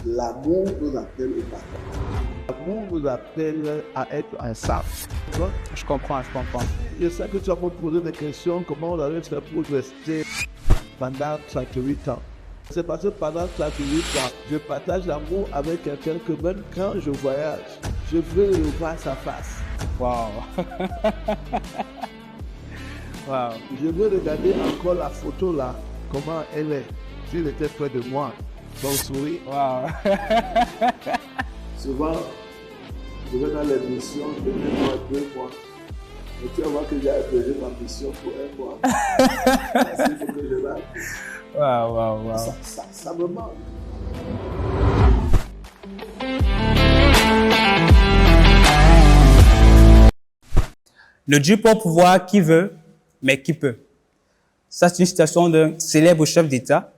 L'amour nous appelle au partage. L'amour nous appelle à être ensemble. Tu vois? Je comprends, je comprends. Je sais que tu vas me poser des questions, comment on allait faire pour rester pendant 38 ans. C'est parce que pendant 38 ans, je partage l'amour avec quelqu'un que même quand je voyage, je veux le voir sa face. Wow. Wow. Je veux regarder encore la photo là, comment elle est, s'il était près de moi, son sourire. Wow. Souvent, je vais dans les missions, je vais voir 2 mois. Et tu vas voir que j'ai abrégé ma mission pour 1 mois. Il faut que je l'aille. Wow, wow, wow. Ça me manque. Le Dieu peut pouvoir qui veut, mais qui peut. Ça, c'est une citation d'un célèbre chef d'État.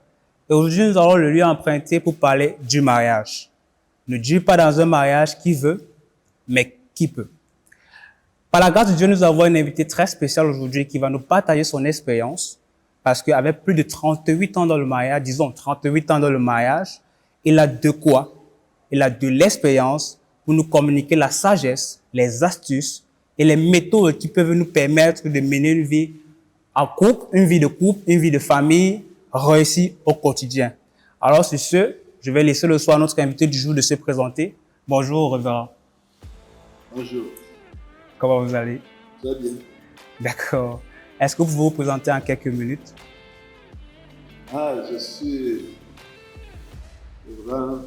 Et aujourd'hui, nous allons le lui emprunter pour parler du mariage. Ne Dieu pas dans un mariage qui veut, mais qui peut. Par la grâce de Dieu, nous avons un invité très spécial aujourd'hui qui va nous partager son expérience. Parce qu'avec plus de 38 ans dans le mariage, disons 38 ans dans le mariage, il a de quoi? Il a de l'expérience pour nous communiquer la sagesse, les astuces et les méthodes qui peuvent nous permettre de mener une vie en couple, une vie de famille réussie au quotidien. Alors, sur ce, je vais laisser le soir notre invité du jour de se présenter. Bonjour, révérend. Bonjour. Comment vous allez? Très bien. D'accord. Est-ce que vous pouvez vous présenter en quelques minutes? Je suis le grand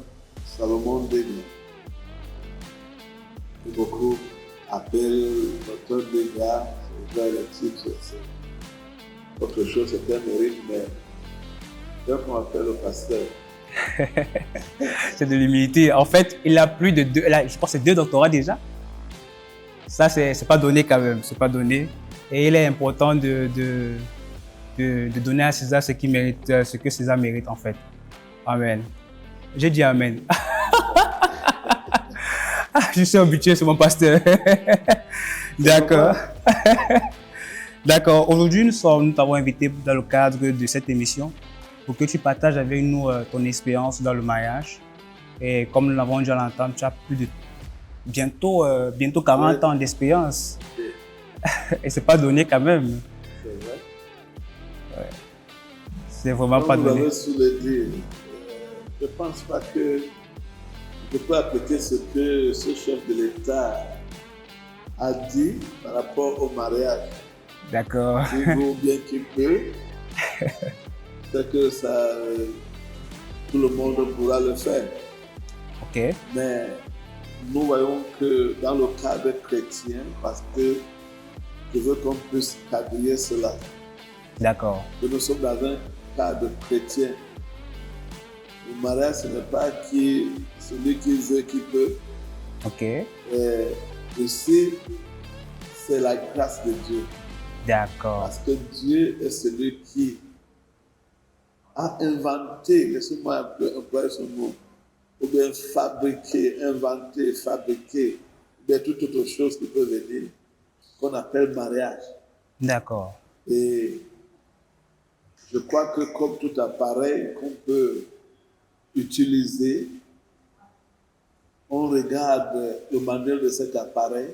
Salomon Degna. Beaucoup appellent docteur Degna, c'est le titre, c'est autre chose, c'est un mérite, mais donc on m'appelle le pasteur. C'est de l'humilité. En fait, il a plus de 2, je pense que c'est 2 doctorats déjà. Ça, c'est pas donné quand même, c'est pas donné. Et il est important de donner à César ce qu'il mérite, ce que César mérite en fait. Amen. J'ai dit Amen. Je suis habitué sur mon pasteur. D'accord. D'accord. Aujourd'hui, nous t'avons invité dans le cadre de cette émission pour que tu partages avec nous ton expérience dans le mariage. Et comme nous l'avons déjà entendu, tu as plus de bientôt 40 ans d'expérience. Et c'est pas donné quand même. C'est vrai. Ouais. C'est vraiment Comme pas vous donné. l'avez soulevé, je ne pense pas que je peux appliquer ce que ce chef de l'État a dit par rapport au mariage. D'accord. Qui vaut bien qu'il peut, c'est que ça, tout le monde pourra le faire. Ok. Mais nous voyons que dans le cadre chrétien, parce que je veux qu'on puisse quadriller cela, D'accord. que nous sommes dans un cadre chrétien. Le mariage, ce n'est pas celui qui veut, qui peut. Ok. Et ici, c'est la grâce de Dieu. D'accord. Parce que Dieu est celui qui a inventé, laissez-moi un peu employer ce mot, ou bien fabriquer, ou bien toute autre chose qui peut venir, qu'on appelle mariage. D'accord. Et je crois que comme tout appareil qu'on peut utiliser, on regarde le manuel de cet appareil,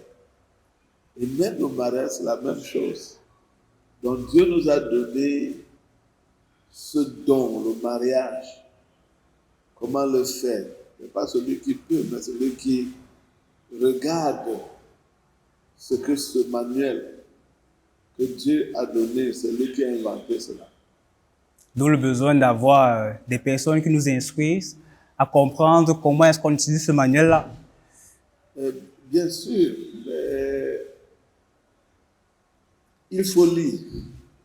et même le mariage, c'est la même chose. Donc Dieu nous a donné ce don, le mariage. Comment le faire? Ce n'est pas celui qui peut, mais celui qui regarde ce que ce manuel que Dieu a donné, c'est lui qui a inventé cela. D'où le besoin d'avoir des personnes qui nous instruisent à comprendre comment est-ce qu'on utilise ce manuel-là. Bien sûr, mais il faut lire.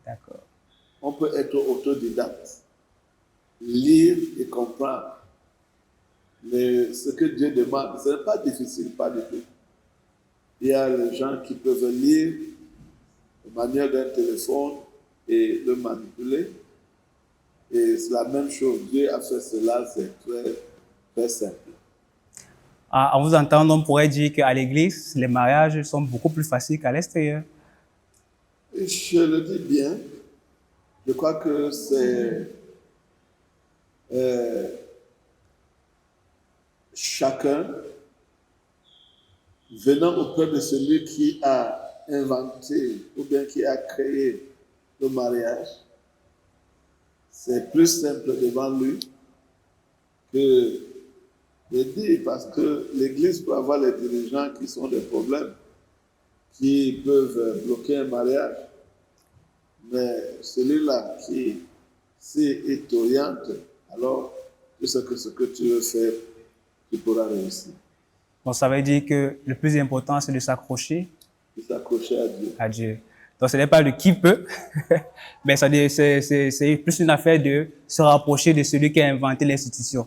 D'accord. On peut être autodidacte, lire et comprendre. Mais ce que Dieu demande, ce n'est pas difficile, pas du tout. Il y a les gens qui peuvent lire de manière d'un téléphone et le manipuler. Et c'est la même chose. Dieu a fait cela, c'est très, très simple. En vous entendant, on pourrait dire qu'à l'église, les mariages sont beaucoup plus faciles qu'à l'extérieur. Et je le dis bien. Je crois que c'est chacun, venant auprès de celui qui a inventé ou bien qui a créé le mariage, c'est plus simple devant lui que de dire, parce que l'Église peut avoir les dirigeants qui sont des problèmes, qui peuvent bloquer un mariage. Mais celui-là qui s'y t'oriente, alors tu sais que ce que tu veux faire, tu pourras réussir. Donc, ça veut dire que le plus important, c'est de s'accrocher De s'accrocher à Dieu. à Dieu. Donc, ce n'est pas le qui peut, mais c'est plus une affaire de se rapprocher de celui qui a inventé l'institution.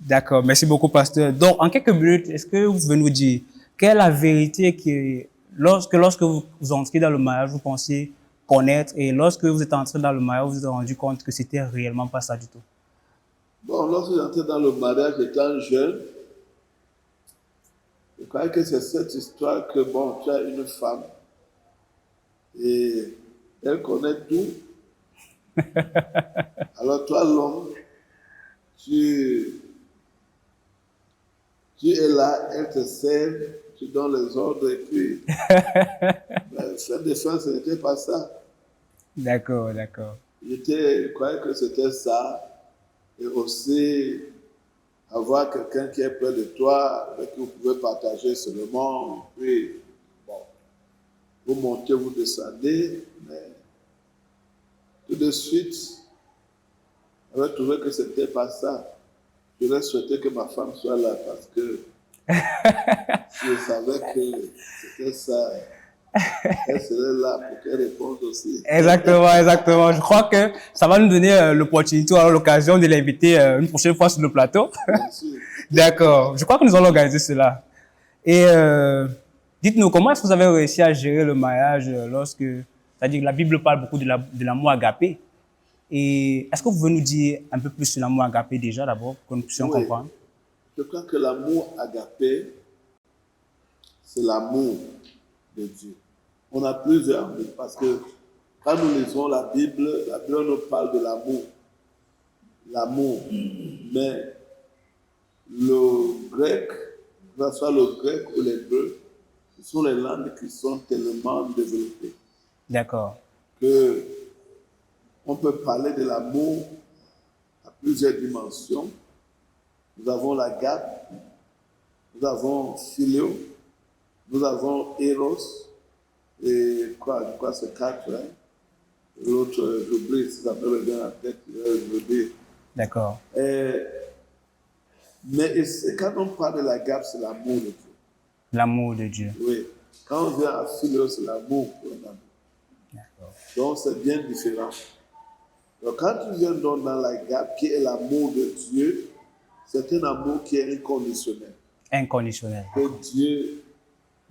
D'accord, merci beaucoup, pasteur. Donc, en quelques minutes, est-ce que vous pouvez nous dire quelle est la vérité que lorsque vous entrez dans le mariage, vous pensiez connaître, et lorsque vous êtes entré dans le mariage, vous vous êtes rendu compte que c'était réellement pas ça du tout? Bon, lorsque j'entrais dans le mariage étant jeune, je crois que c'est cette histoire que, bon, tu as une femme et elle connaît tout. Alors toi, l'homme, tu es là, elle te sert, tu donnes les ordres et puis, fin de fin, ce n'était pas ça. D'accord, d'accord. Je croyais que c'était ça. Et aussi, avoir quelqu'un qui est près de toi, avec qui vous pouvez partager seulement, puis, bon, vous montez, vous descendez, mais tout de suite, j'avais trouvé que ce n'était pas ça. J'aurais souhaité que ma femme soit là parce que je savais que c'était ça. Elle serait là pour qu'elle réponde aussi. Exactement, exactement. Je crois que ça va nous donner l'opportunité, alors l'occasion de l'inviter une prochaine fois sur le plateau. Bien sûr. D'accord. Je crois que nous allons organiser cela. Et dites-nous, comment est-ce que vous avez réussi à gérer le mariage lorsque, c'est-à-dire que la Bible parle beaucoup de l'amour agapé. Et est-ce que vous pouvez nous dire un peu plus sur l'amour agapé déjà d'abord, pour que nous puissions Oui. comprendre? Je crois que l'amour agapé, c'est l'amour de Dieu. On a plusieurs amours parce que quand nous lisons la Bible nous parle de l'amour. L'amour. Mais le grec, que ce soit le grec ou l'hébreu, ce sont les langues qui sont tellement développées D'accord. que on peut parler de l'amour à plusieurs dimensions. Nous avons l'agape, nous avons philéo, nous avons eros, et quoi c'est quatre, hein? L'autre, j'oublie, si ça me revient à la tête, j'oublie. D'accord. Mais quand on parle de l'agape, c'est l'amour de Dieu. L'amour de Dieu. Oui. Quand on vient à philéo, c'est l'amour pour un amour. D'accord. Donc c'est bien différent. Donc quand tu viens donc dans l'agape, qui est l'amour de Dieu, c'est un amour qui est inconditionnel. Inconditionnel. Que Dieu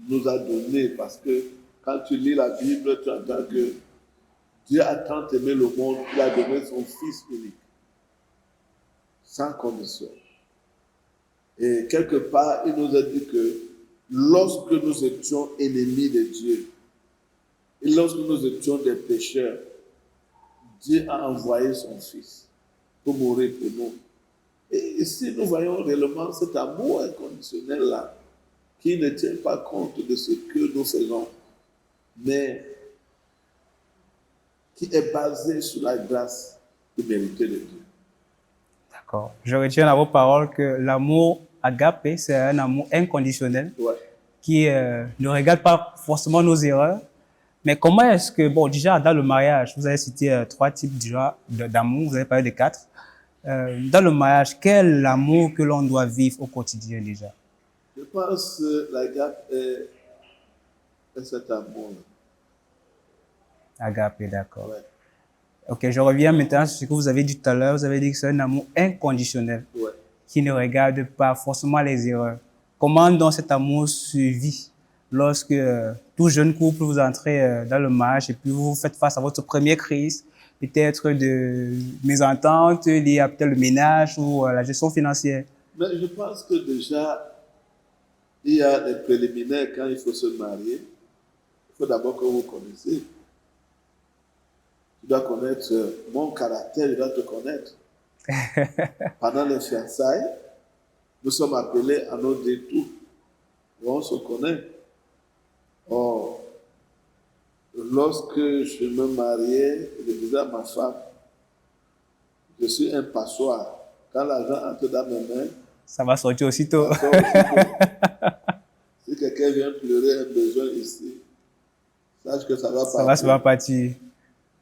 nous a donné, parce que quand tu lis la Bible, tu entends que Dieu a tant aimé le monde qu'il a donné son Fils unique, sans condition. Et quelque part, il nous a dit que lorsque nous étions ennemis de Dieu, et lorsque nous étions des pécheurs, Dieu a envoyé son Fils pour mourir pour nous. Et ici, nous voyons réellement cet amour inconditionnel-là, qui ne tient pas compte de ce que nous faisons, mais qui est basé sur la grâce imméritée de Dieu. D'accord. Je retiens à vos paroles que l'amour agapé, c'est un amour inconditionnel Ouais. qui ne regarde pas forcément nos erreurs. Mais comment est-ce que, bon, déjà dans le mariage, vous avez cité 3 types d'amour, vous avez parlé de 4. Dans le mariage, quel est l'amour que l'on doit vivre au quotidien déjà? Je pense que la gap est cet amour. Agapé, d'accord. Ouais. Ok, je reviens maintenant sur ce que vous avez dit tout à l'heure. Vous avez dit que c'est un amour inconditionnel Ouais. qui ne regarde pas forcément les erreurs. Comment donc cet amour se vit lorsque tout jeune couple vous entrez dans le mariage et puis vous faites face à votre première crise, peut-être de mésentente liée à peut-être le ménage ou la gestion financière? Mais je pense que déjà, il y a des préliminaires quand il faut se marier. Il faut d'abord que vous connaissiez. Tu dois connaître mon caractère, je dois te connaître. Pendant les fiançailles, nous sommes appelés à nos détours. Et on se connaît. Or, lorsque je me mariais, je disais à ma femme, je suis un passoire. Quand l'argent entre dans mes mains, Ça va sortir aussitôt. ça sort aussitôt. Si quelqu'un vient pleurer un besoin ici, sache que ça va Ça va partir. partir.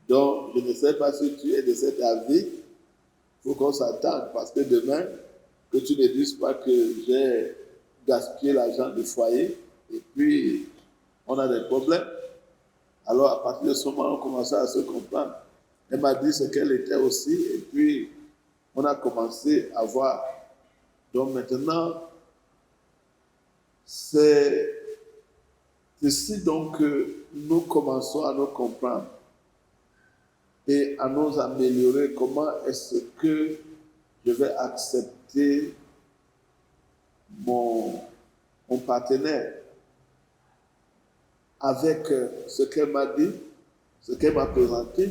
Donc, je ne sais pas si tu es de cet avis. Il faut qu'on s'attende parce que demain, que tu ne dises pas que j'ai gaspillé l'argent du foyer et puis on a des problèmes. Alors, à partir de ce moment, on commençait à se comprendre. Elle m'a dit ce qu'elle était aussi et puis on a commencé à voir. Donc maintenant, c'est ici donc que nous commençons à nous comprendre et à nous améliorer. Comment est-ce que je vais accepter mon partenaire avec ce qu'elle m'a dit, ce qu'elle m'a présenté?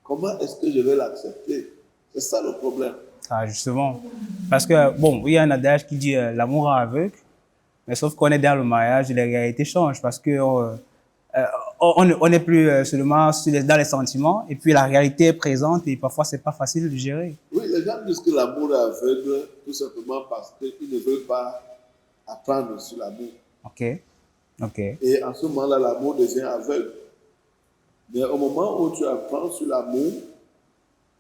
Comment est-ce que je vais l'accepter? C'est ça le problème. Ah, justement. Parce que, bon, il y a un adage qui dit l'amour rend aveugle, mais sauf qu'on est dans le mariage, les réalités changent parce que on n'est plus seulement dans les sentiments et puis la réalité est présente et parfois c'est pas facile de gérer. Oui, les gens disent que l'amour est aveugle tout simplement parce qu'ils ne veulent pas apprendre sur l'amour. Ok, ok. Et en ce moment-là, l'amour devient aveugle. Mais au moment où tu apprends sur l'amour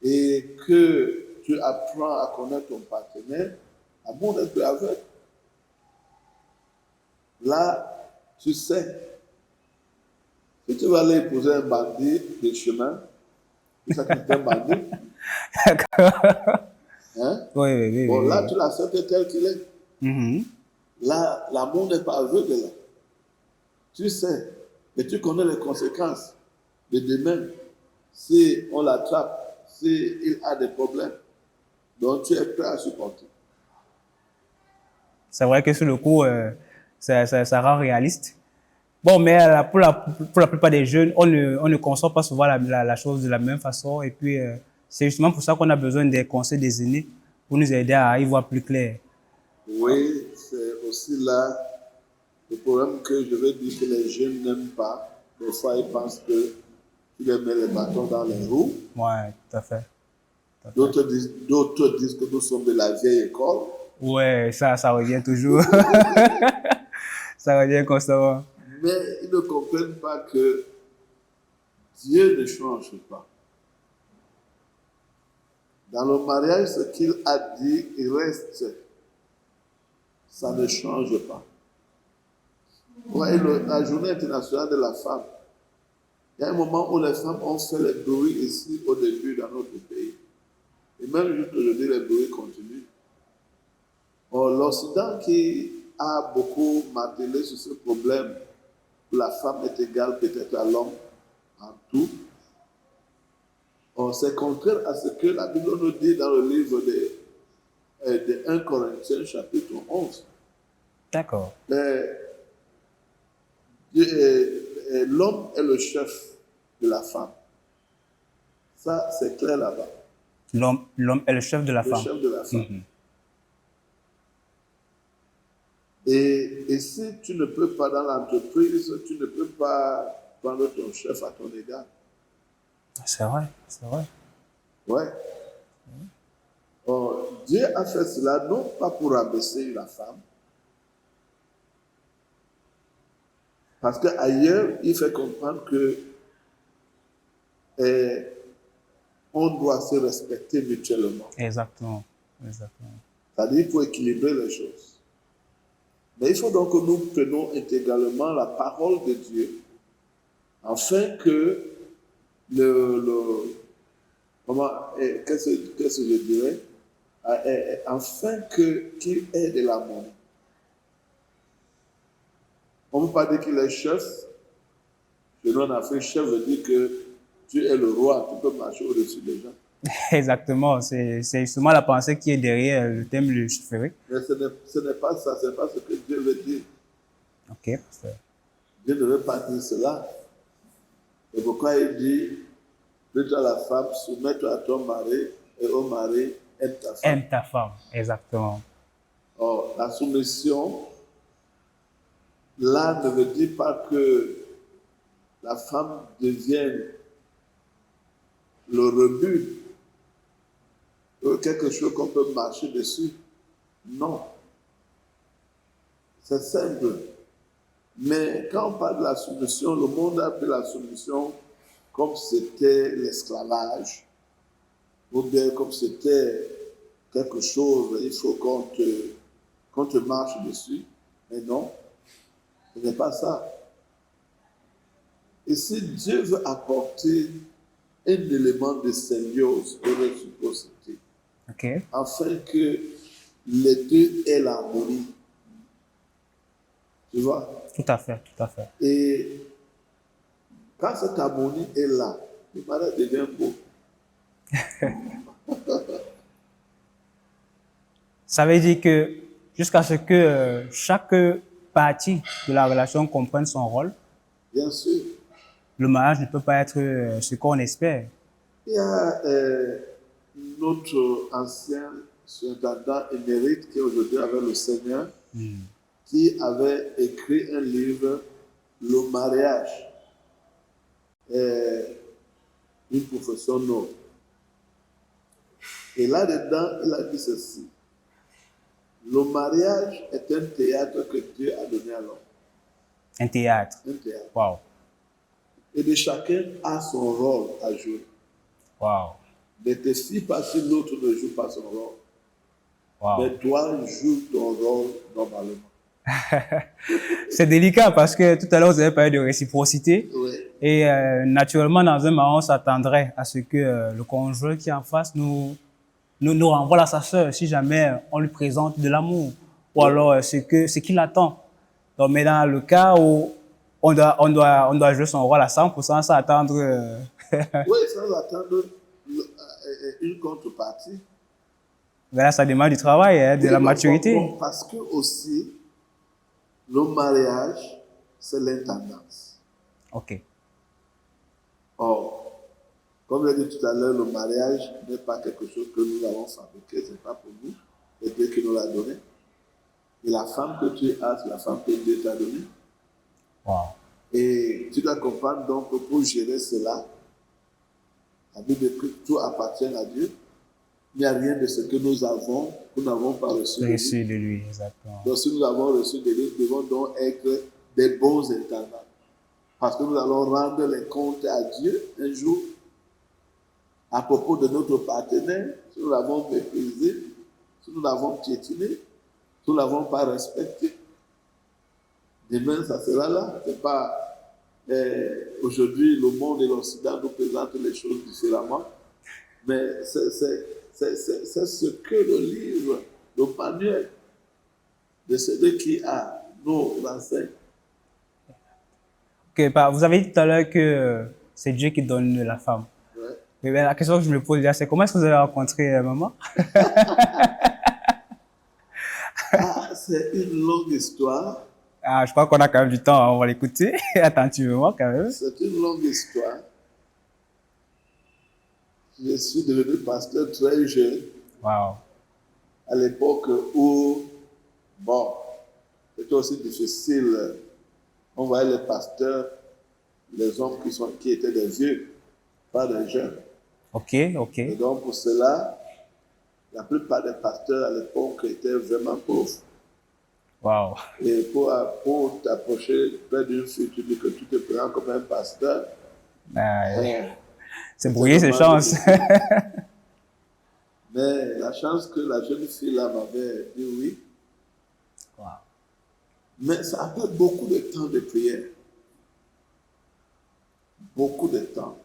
et que tu apprends à connaître ton partenaire, l'amour n'est plus aveugle. Là, tu sais, si tu vas aller épouser un bandit de chemin, tu sais que c'est un bandit, hein? Oui, oui, oui. Bon, oui, là, oui. tu l'acceptes tel qu'il est. Mhm. Là, l'amour n'est pas aveugle là. Tu sais, et tu connais les conséquences de demain. Si on l'attrape, s'il a des problèmes, donc tu es prêt à supporter. C'est vrai que sur le coup, ça rend réaliste. Bon, mais pour la plupart des jeunes, on ne conçoit pas souvent la chose de la même façon. Et puis, c'est justement pour ça qu'on a besoin des conseils des aînés pour nous aider à y voir plus clair. Oui, c'est aussi là le problème que je veux dire que les jeunes n'aiment pas. Des fois, ils pensent que tu les mets les bâtons dans les roues. Ouais, tout à fait. D'autres disent que nous sommes de la vieille école. Ouais, ça revient toujours. Ça revient constamment. Mais ils ne comprennent pas que Dieu ne change pas. Dans le mariage, ce qu'il a dit, il reste. Ça ne change pas. Ouais, la journée internationale de la femme, il y a un moment où les femmes ont fait les bruits ici au début dans notre pays. Et même jusqu'aujourd'hui, les bruits continuent. Or, l'Occident qui a beaucoup martelé sur ce problème, où la femme est égale peut-être à l'homme en tout, c'est contraire à ce que la Bible nous dit dans le livre de 1 Corinthiens, chapitre 11. D'accord. L'homme est le chef de la femme. Ça, c'est clair là-bas. L'homme est le chef de la Le femme. chef de la femme. Mhm. Et si tu ne peux pas dans l'entreprise, tu ne peux pas prendre ton chef à ton égard. C'est vrai, c'est vrai. Ouais. Dieu a fait cela non pas pour abaisser la femme, parce qu'ailleurs, il fait comprendre que on doit se respecter mutuellement. Exactement. Exactement. C'est-à-dire qu'il faut équilibrer les choses. Mais il faut donc que nous prenions intégralement la parole de Dieu afin que qu'est-ce que je dirais? Afin qu'il ait de l'amour. On ne peut pas dire qu'il est chef. Chez nous en Afrique, chef veut dire que tu es le roi, tu peux marcher au-dessus des gens. Exactement. C'est justement la pensée qui est derrière le thème de chefferie. Mais ce n'est pas ça, ce n'est pas ce que Dieu veut dire. Ok, pasteur. Dieu ne veut pas dire cela. Et pourquoi il dit, plutôt à la femme, soumets-toi à ton mari, et au mari, aime ta femme. Aime ta femme. Exactement. la soumission, là, ne veut dire pas que la femme devienne le rebut, quelque chose qu'on peut marcher dessus. Non. C'est simple. Mais quand on parle de la soumission, le monde a pris la soumission comme c'était l'esclavage, ou bien comme c'était quelque chose, il faut qu'on te marche dessus. Mais non, ce n'est pas ça. Et si Dieu veut apporter un élément de symbiose, de réciprocité, OK. afin que les deux aient l'harmonie, tu vois? Tout à fait, tout à fait. Et quand cette harmonie est là, le mariage devient beau. Ça veut dire que jusqu'à ce que chaque partie de la relation comprenne son rôle, Bien sûr. le mariage ne peut pas être ce qu'on espère. Il y a notre ancien surintendant émérite qui est aujourd'hui avec le Seigneur, qui avait écrit un livre, Le mariage est une profession noble. Et là-dedans, il a dit ceci. Le mariage est un théâtre que Dieu a donné à l'homme. Un théâtre. Un théâtre. Wow. Et de chacun a son rôle à jouer. Wow. Ne te fie pas si l'autre ne joue pas son rôle. Wow. Mais toi, joue ton rôle normalement. C'est délicat parce que tout à l'heure, vous avez parlé de réciprocité. Oui. Et naturellement, dans un mariage, on s'attendrait à ce que le conjoint qui est en face nous renvoie à sa sœur si jamais on lui présente de l'amour ou alors ce qu'il attend. Donc, mais dans le cas où on doit jouer son rôle à 100% sans attendre. Oui, sans attendre une contrepartie. Mais là, ça demande du travail, hein, de Oui, la bon, maturité. bon, parce que aussi, le mariage, c'est l'intendance. OK. Or, comme je l'ai dit tout à l'heure, le mariage n'est pas quelque chose que nous avons fabriqué, ce n'est pas pour nous, c'est Dieu qui nous l'a donné. Et la femme que tu as, c'est la femme que Dieu t'a donnée. Wow. Et tu dois comprendre donc que pour gérer cela, la Bible dit que tout appartient à Dieu. Il n'y a rien de ce que nous avons, que nous n'avons pas reçu de lui. Reçu de lui, exactement. Donc si nous avons reçu de lui, nous devons donc être des bons intendants. Parce que nous allons rendre les comptes à Dieu un jour à propos de notre partenaire, si nous l'avons méprisé, si nous l'avons piétiné, si nous ne l'avons pas respecté. Demain, ça sera là. C'est pas aujourd'hui, le monde et l'Occident nous présentent les choses différemment. Mais c'est ce que le livre, le manuel de celui qui a nous enseigne. Okay, bah, vous avez dit tout à l'heure que c'est Dieu qui donne la femme. Ouais. Mais ben, la question que je me pose déjà, c'est comment est-ce que vous avez rencontré maman? Ah, c'est une longue histoire. Ah, je crois qu'on a quand même du temps, hein, on va l'écouter attentivement quand même. C'est une longue histoire. Je suis devenu pasteur très jeune, Wow. à l'époque où, bon, c'était aussi difficile. On voyait les pasteurs, les hommes qui étaient des vieux, pas des jeunes. OK, OK. Et donc, pour cela, la plupart des pasteurs à l'époque étaient vraiment pauvres. Wow. Et pour t'approcher près d'une fille, tu dis que tu te prends comme un pasteur. Ah, Bon, c'est brouillé ses chances. mais la chance que la jeune fille là m'avait dit oui. Wow. Mais ça a pris beaucoup de temps de prière. Beaucoup de temps.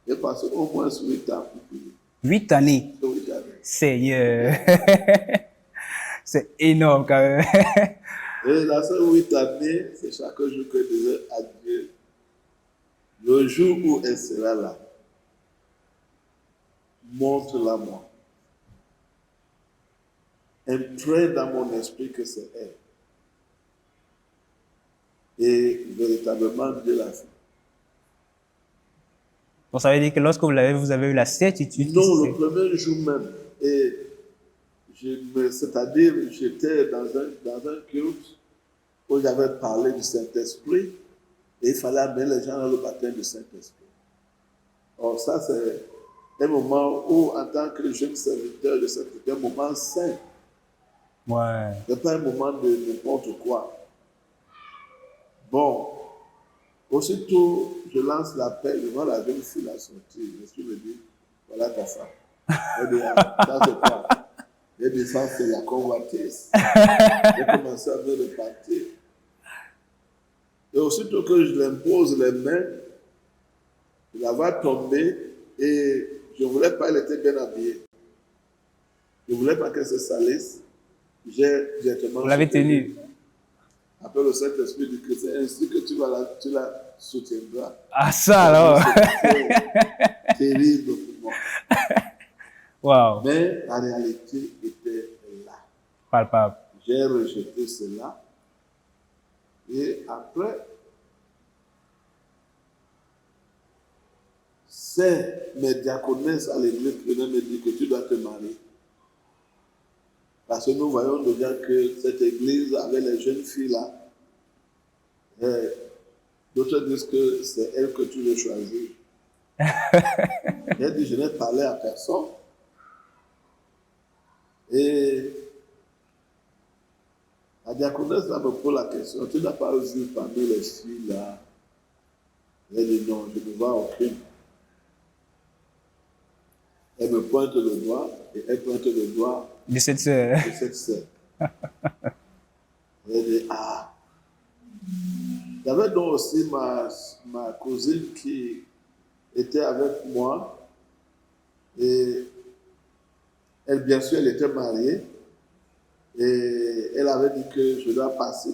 J'ai passé au moins 8 ans pour prier. 8 années. 8 années. Seigneur. C'est énorme quand même. Et dans ces 8 années, c'est chaque jour que je disais à Dieu, le jour où elle sera là, montre-la moi. Imprègne dans mon esprit que c'est elle. Et véritablement, Dieu l'a fait. Donc ça veut dire que lorsque vous avez eu la certitude. Non, le premier jour même. Et C'est-à-dire, j'étais dans un culte où j'avais parlé du Saint-Esprit et il fallait amener les gens dans le baptême du Saint-Esprit. Or, ça, c'est un moment où, en tant que jeune serviteur de c'est un moment saint. Ouais. Ce n'est pas un moment de n'importe quoi. Bon, aussitôt, je lance l'appel, je vois la jeune fille la sortir. Je me dis, voilà ta femme. Elle dit, ah, ça c'est quoi? Elle dit, ça c'est la convoitise. J'ai commencé à me repartir. Et aussitôt que je l'impose les mains, la va tomber et je ne voulais pas, elle était bien habillée. Je ne voulais pas qu'elle se salisse. J'ai directement. Vous l'avez tenue. Après le Saint-Esprit dit que c'est ainsi que tu la soutiendras. Ah, ça alors. C'est terrible pour moi. Wow. Mais la réalité était là. Palpable. J'ai rejeté cela. Et après, c'est mes diaconesses à l'église qui venaient me dire que tu dois te marier. Parce que nous voyons déjà que cette église avec les jeunes filles là, d'autres disent que c'est elle que tu veux choisir. J'ai dit, je n'ai parlé à personne. Et la diaconesse là me pose la question, tu n'as pas vu parmi les filles là? Elle dit non, je ne vois aucune. Elle me pointe le doigt et elle pointe le doigt De cette sœur. de cette sœur. Elle dit ah. Il y avait donc aussi ma cousine qui était avec moi et elle, bien sûr, elle était mariée et elle avait dit que je dois passer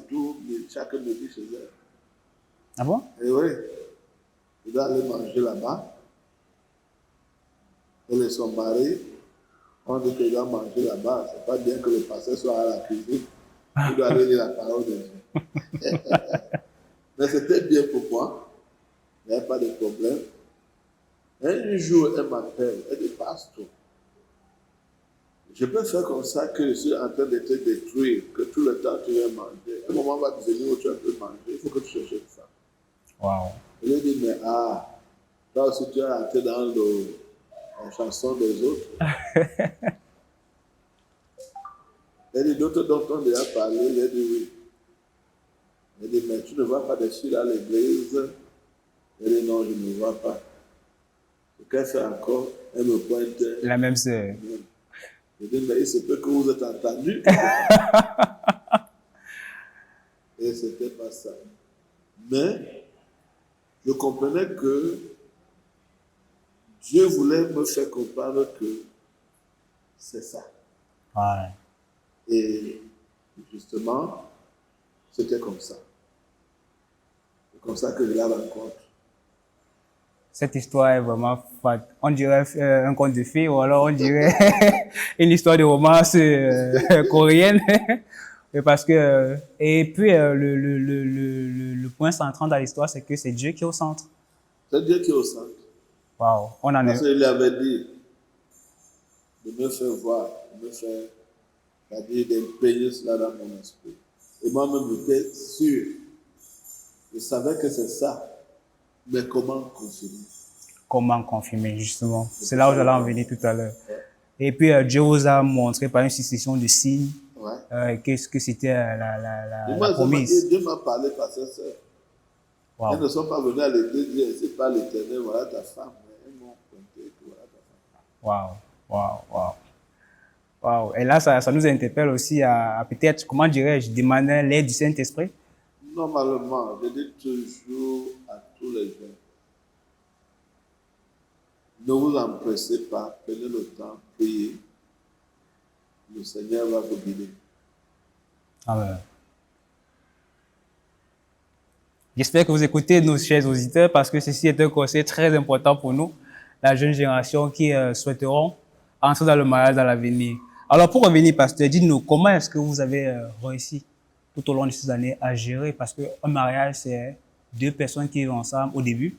chaque midi chez elle. Ah bon? Et oui, je dois aller manger là-bas. Elle et son mari, on dit que je dois manger là-bas. C'est pas bien que le pasteur soit à la cuisine. Il doit aller lire la parole de Dieu. Mais c'était bien pour moi. Il n'y avait pas de problème. Et un jour, elle m'appelle. Elle dit, pasteur, je peux faire comme ça que je suis en train de te détruire, que tout le temps tu vas manger. Un moment va venir où tu vas te manger. Il faut que tu cherches une femme. Wow. Je lui ai dit, mais toi aussi tu es entré dans la chanson des autres. Elle dit, d'autres dont on a déjà parlé. Elle dit, oui. Elle dit, mais tu ne vois pas des filles à l'église? Elle dit, non, je ne vois pas. Et qu'elle fait encore? Elle me pointe. La même sœur. Je dis, mais il se peut que vous êtes entendu. Et c'était pas ça. Mais je comprenais que Dieu voulait me faire comprendre que c'est ça. Ouais. Et justement, c'était comme ça. C'est comme ça que je la rencontre. Cette histoire est vraiment fat. On dirait un conte de fées ou alors on dirait une histoire de romance coréenne. Parce que, et puis, le point central dans l'histoire, c'est que c'est Dieu qui est au centre. C'est Dieu qui est au centre. Wow. On en Parce est. qu'il lui avait dit de me faire voir, de me faire, c'est-à-dire d'imprégner cela dans mon esprit. Et moi-même, j'étais sûr. Je savais que c'est ça. Mais comment confirmer? Comment confirmer, justement. C'est là où j'allais en venir tout à l'heure. Et puis, Dieu vous a montré par une succession de signes qu'est-ce que c'était la promesse. Dieu m'a parlé par ses sœurs. Wow. Elles ne sont pas venues à l'église dire, c'est pas l'Éternel, voilà ta femme. Elles m'ont pointé, voilà ta femme. Wow. Wow. Et là, ça nous interpelle aussi à peut-être, comment dirais-je, demander l'aide du Saint-Esprit. Normalement, je dis toujours à tous les jeunes, ne vous empressez pas, prenez le temps, priez. Le Seigneur va vous guider. Amen. J'espère que vous écoutez nos chers auditeurs parce que ceci est un conseil très important pour nous, la jeune génération qui souhaiteront entrer dans le mariage dans l'avenir. Alors pour revenir, pasteur, dites-nous comment est-ce que vous avez réussi tout au long de ces années à gérer, parce qu'un mariage, c'est deux personnes qui vivent ensemble au début.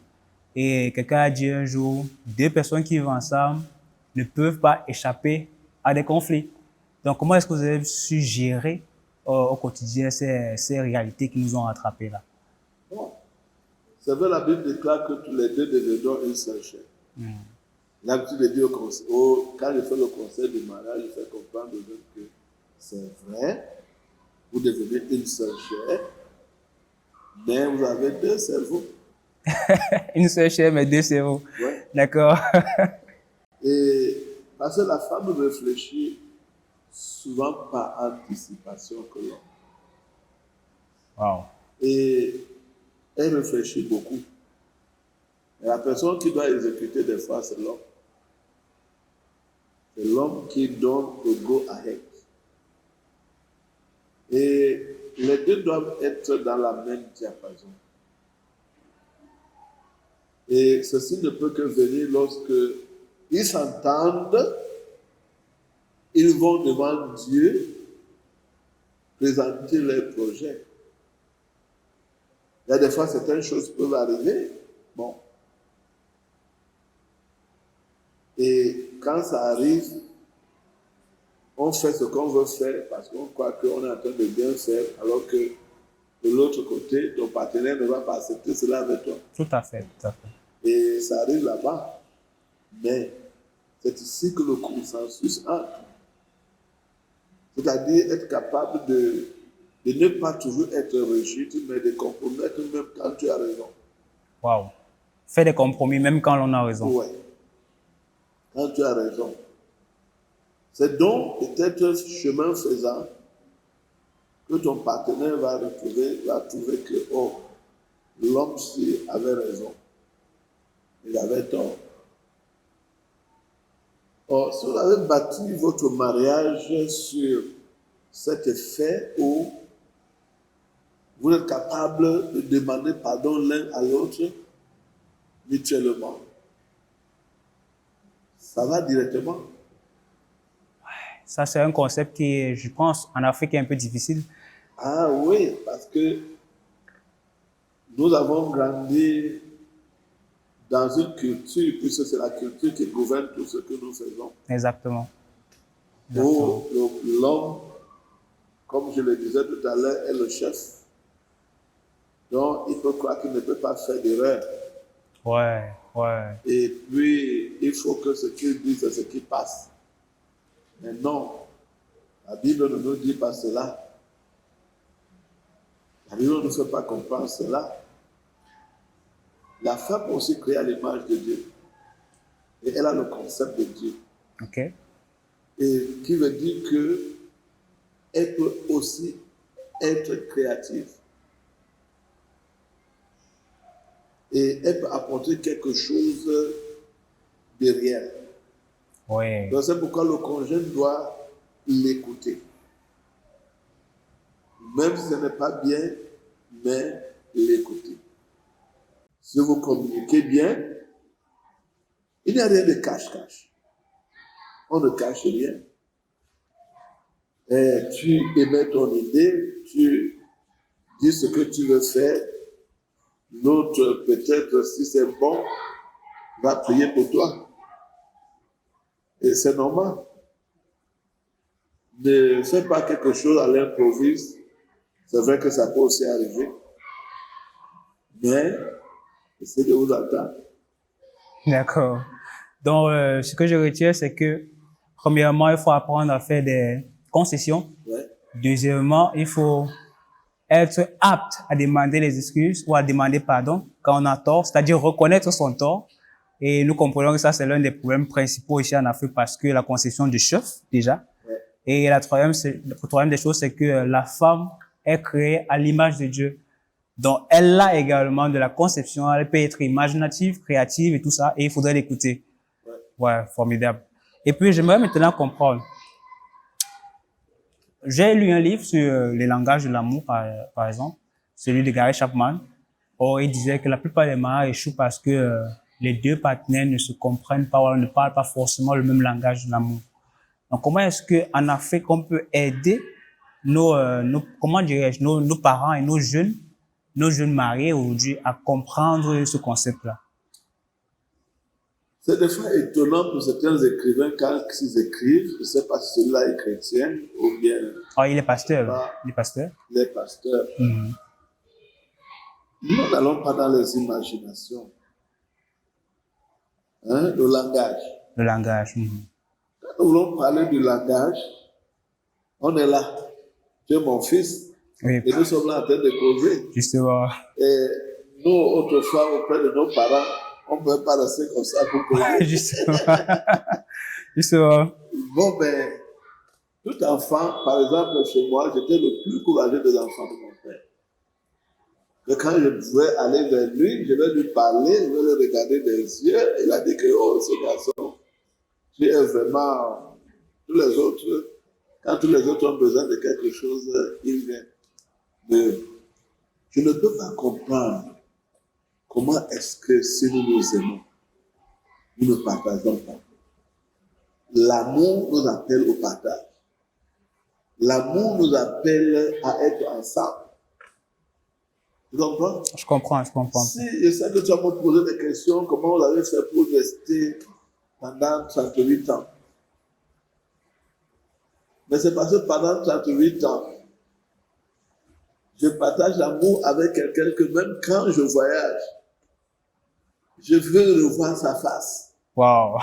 Et quelqu'un a dit un jour, deux personnes qui vivent ensemble ne peuvent pas échapper à des conflits. Donc, comment est-ce que vous avez su gérer au quotidien ces réalités qui nous ont rattrapés là? Bon. C'est vrai, la Bible déclare que tous les deux deviendront une seule chair. L'habitude de dire quand je fais le conseil de mariage, je fais comprendre aux gens que c'est vrai, vous devenez une seule chair, mais vous avez deux cerveaux. Une seule chair, mais deux cerveaux. Ouais. D'accord. Et parce que la femme réfléchit souvent par anticipation que l'homme. Wow. Et elle réfléchit beaucoup. Et la personne qui doit exécuter des fois, c'est l'homme. C'est l'homme qui donne le go ahead. Et les deux doivent être dans la même diapason. Et ceci ne peut que venir lorsque ils s'entendent, ils vont devant Dieu présenter leurs projets. Il y a des fois, certaines choses peuvent arriver. Bon. Et quand ça arrive, on fait ce qu'on veut faire parce qu'on croit qu'on est en train de bien faire, alors que de l'autre côté, ton partenaire ne va pas accepter cela avec toi. Tout à fait, tout à fait. Et ça arrive là-bas. Mais c'est ici que le consensus entre. C'est-à-dire être capable de ne pas toujours être rigide, mais de compromettre même quand tu as raison. Wow. Faire des compromis même quand on a raison. Oui. Quand tu as raison. C'est donc peut-être chemin faisant que ton partenaire va trouver que, oh, l'homme-ci avait raison. Il avait tort. Or, si vous avez bâti votre mariage sur cet fait où vous êtes capable de demander pardon l'un à l'autre mutuellement, ça va directement. Ça, c'est un concept qui, je pense, en Afrique est un peu difficile. Ah oui, parce que nous avons grandi dans une culture, puisque c'est la culture qui gouverne tout ce que nous faisons. Exactement. Où l'homme, comme je le disais tout à l'heure, est le chef. Donc, il faut croire qu'il ne peut pas faire d'erreur. Ouais, ouais. Et puis, il faut que ce qu'il dit, c'est ce qui passe. Mais non, la Bible ne nous dit pas cela. La Bible ne nous fait pas comprendre cela. La femme aussi créée à l'image de Dieu. Et elle a le concept de Dieu. OK. Et qui veut dire qu'elle peut aussi être créative. Et elle peut apporter quelque chose de réel. Oui. Donc c'est pourquoi le conjoint doit l'écouter. Même si ce n'est pas bien, mais l'écouter. Si vous communiquez bien, il n'y a rien de cache-cache. On ne cache rien. Et tu émets ton idée, tu dis ce que tu veux faire. L'autre, peut-être, si c'est bon, va prier pour toi. Et c'est normal. Ne fais pas quelque chose à l'improviste. C'est vrai que ça peut aussi arriver. Mais, essayez de vous attendre. D'accord. Donc, ce que je retiens, c'est que, premièrement, il faut apprendre à faire des concessions. Ouais. Deuxièmement, il faut être apte à demander les excuses ou à demander pardon quand on a tort, c'est-à-dire reconnaître son tort. Et nous comprenons que ça, c'est l'un des problèmes principaux ici en Afrique parce que la conception du chef, déjà. Ouais. Et la troisième des choses, c'est que la femme est créée à l'image de Dieu. Donc, elle a également de la conception, elle peut être imaginative, créative et tout ça, et il faudrait l'écouter. Ouais. Ouais, formidable. Et puis, j'aimerais maintenant comprendre. J'ai lu un livre sur les langages de l'amour, par exemple, celui de Gary Chapman. Or, il disait que la plupart des mariages échouent parce que les deux partenaires ne se comprennent pas ou ne parlent pas forcément le même langage de l'amour. Donc, comment est-ce qu'en Afrique, on peut aider comment dirais-je, nos parents et nos jeunes mariés aujourd'hui à comprendre ce concept-là? C'est des fois étonnant pour certains écrivains quand ils écrivent. Je ne sais pas si celui-là est chrétien ou bien Oh, il est pasteur. pas Il est pasteur. les pasteurs. Mhm. Nous n'allons pas dans les imaginations. Hein, le langage. Le langage. Mhm. Quand nous voulons parler du langage, on est là. Tu es mon fils. Oui, Et nous sommes là en train de causer. justement. Et nous, autrefois, auprès de nos parents, on ne pouvait pas rester comme ça pour causer. Justement. Justement. Bon, ben, tout enfant, par exemple, chez moi, j'étais le plus courageux des enfants de mon père. Que quand je pouvais aller vers lui, je vais lui parler, je vais le regarder des yeux. Il a dit que, oh, ce garçon, tu es vraiment. Tous les autres, quand tous les autres ont besoin de quelque chose, il vient. Mais je ne peux pas comprendre comment est-ce que si nous nous aimons, nous ne partageons pas. L'amour nous appelle au partage. L'amour nous appelle à être ensemble. Tu comprends? Je comprends, je comprends. Si je sais que tu vas me poser des questions, comment vous avez fait pour rester pendant 38 ans? Mais c'est parce que pendant 38 ans, je partage l'amour avec quelqu'un que même quand je voyage, je veux revoir sa face. Wow.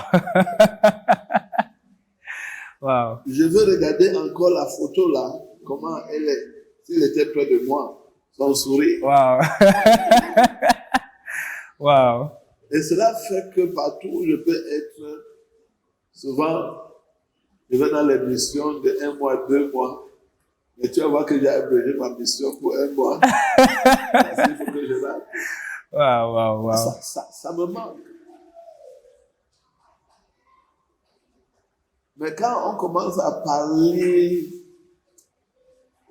Wow. Je veux regarder encore la photo là, comment elle est, s'il était près de moi, son sourire. Wow. Wow. Et cela fait que partout où je peux être, souvent, je vais dans les missions de 1 mois, 2 mois, mais tu vas voir que j'ai abrégé ma mission pour 1 mois. Parce qu'il faut que je l'aille. Wow, wow, wow. Ça me manque. Mais quand on commence à parler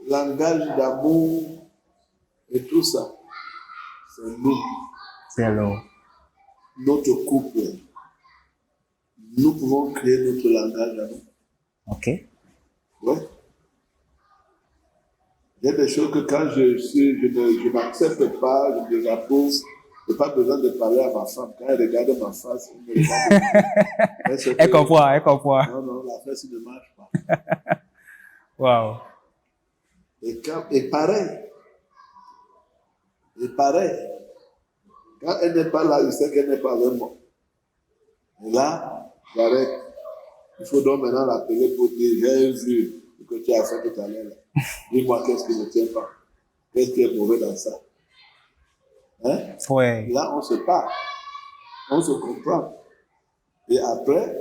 langage d'amour et tout ça, c'est nous, C'est long. notre couple. Nous pouvons créer notre langage d'amour. OK. Ouais. Il y a des choses que quand je n'accepte pas, je les approuve. Je n'ai pas besoin de parler à ma femme. Quand elle regarde ma face, elle me regarde. Elle comprend, elle comprend. Non, non, la face ne marche pas. Wow. Et pareil. Quand elle n'est pas là, je sais qu'elle n'est pas avec moi. Et là, j'arrête. Il faut donc maintenant l'appeler pour dire, j'ai vu ce que tu as fait tout à l'heure. Dis-moi qu'est-ce qui ne tient pas. Qu'est-ce qui est mauvais dans ça. Hein? Ouais. Là, on se parle. On se comprend. Et après,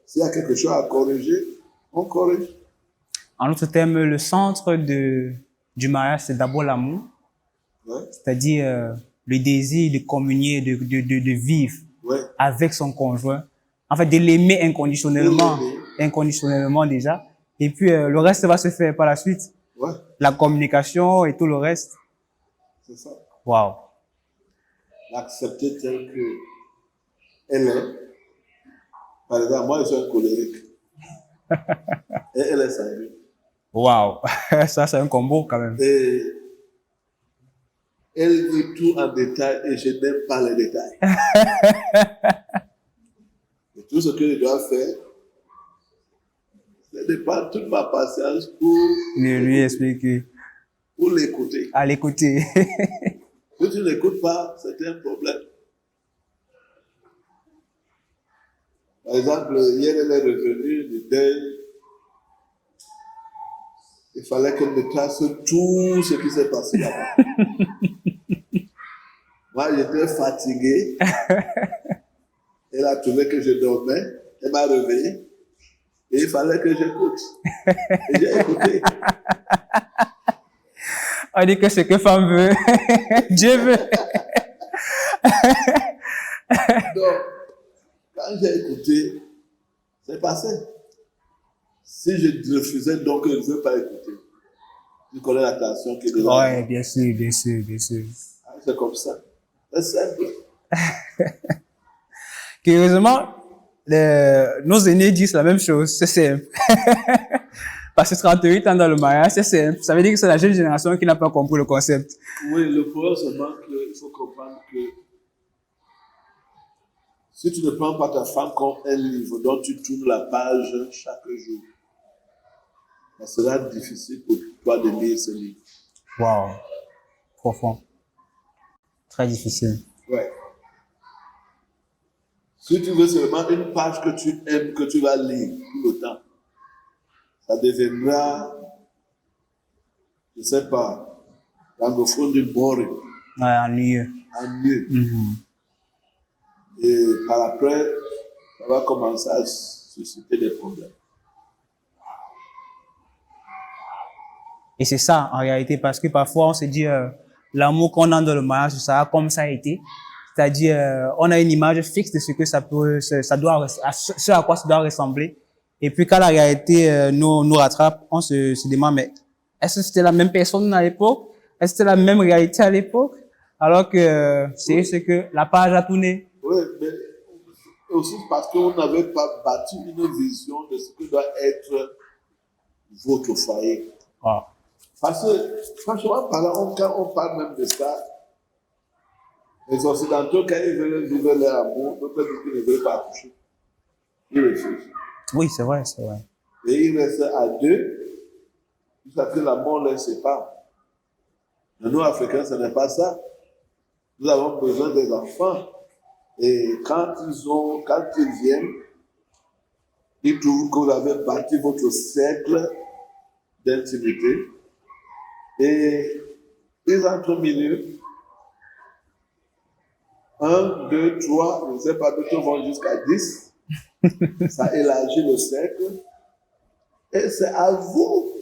s'il y a quelque chose à corriger, on corrige. En d'autres termes, le centre du mariage, c'est d'abord l'amour. Ouais. C'est-à-dire le désir de communier, de vivre Ouais. avec son conjoint. En fait, de l'aimer inconditionnellement. Oui, oui. Inconditionnellement déjà. Et puis, le reste va se faire par la suite. Ouais, La communication et tout le reste. c'est ça. Wow. L'accepter telle qu'elle est. Par exemple, moi, je suis un colérique. Et elle est sanguine. Wow. Ça, c'est un combo quand même. Et elle dit tout en détail et je n'aime pas les détails. Et tout ce que je dois faire, c'est de prendre toute ma patience pour Lui expliquer. pour l'écouter. À l'écouter. Si tu n'écoutes pas, c'est un problème. Par exemple, hier, elle est revenue du deuil. Il fallait qu'elle me trace tout ce qui s'est passé là-bas. Moi, j'étais fatigué. Elle a trouvé que je dormais. Elle m'a réveillé. Et il fallait que j'écoute. Et j'ai écouté. On dit que ce que femme veut, Dieu veut. Donc, quand j'ai écouté, c'est passé. Si je refusais, donc je ne veux pas écouter. Tu connais la tension qui est là. Oui, bien sûr, bien sûr, bien sûr. C'est comme ça. C'est simple. Curieusement, nos aînés disent la même chose, c'est simple. Parce que 38 ans dans le mariage, c'est simple. Ça veut dire que c'est la jeune génération qui n'a pas compris le concept. Oui, le problème seulement qu'il faut comprendre que Si tu ne prends pas ta femme comme un livre dont tu tournes la page chaque jour, ça sera difficile pour toi de lire ce livre. Wow. Profond. Très difficile. Ouais. Si tu veux seulement une page que tu aimes, que tu vas lire tout le temps, ça deviendra, je ne sais pas, l'anglophone du boring, Ouais, ennuyeux. ennuyeux. Mhm. Et par après, ça va commencer à susciter des problèmes. Et c'est ça, en réalité, parce que parfois, on se dit, l'amour qu'on a dans le mariage, ça a comme ça a été. C'est-à-dire, on a une image fixe de ce que ça peut, ça doit, ce à quoi ça doit ressembler. Et puis, quand la réalité nous rattrape, on se demande, mais est-ce que c'était la même personne à l'époque? Est-ce que c'était la même réalité à l'époque? Alors que c'est ce que la page a tourné. Oui, mais aussi parce qu'on n'avait pas bâti une vision de ce que doit être votre foyer. Wow. Parce que, franchement, quand on parle même de ça, les Occidentaux, quand ils veulent vivre leur amour, d'autres disent qu'ils ne veulent pas accoucher. Ils refusent. Oui, c'est vrai, c'est vrai. Et ils restent à deux, jusqu'à ce que la mort les sépare. Mais nous, Africains, ce n'est pas ça. Nous avons besoin des enfants. Et quand ils viennent, ils trouvent que vous avez bâti votre cercle d'intimité. Et ils entrent au milieu. 1, 2, 3, je ne sais pas, d'autres vont jusqu'à 10. Ça élargit le cercle. Et c'est à vous,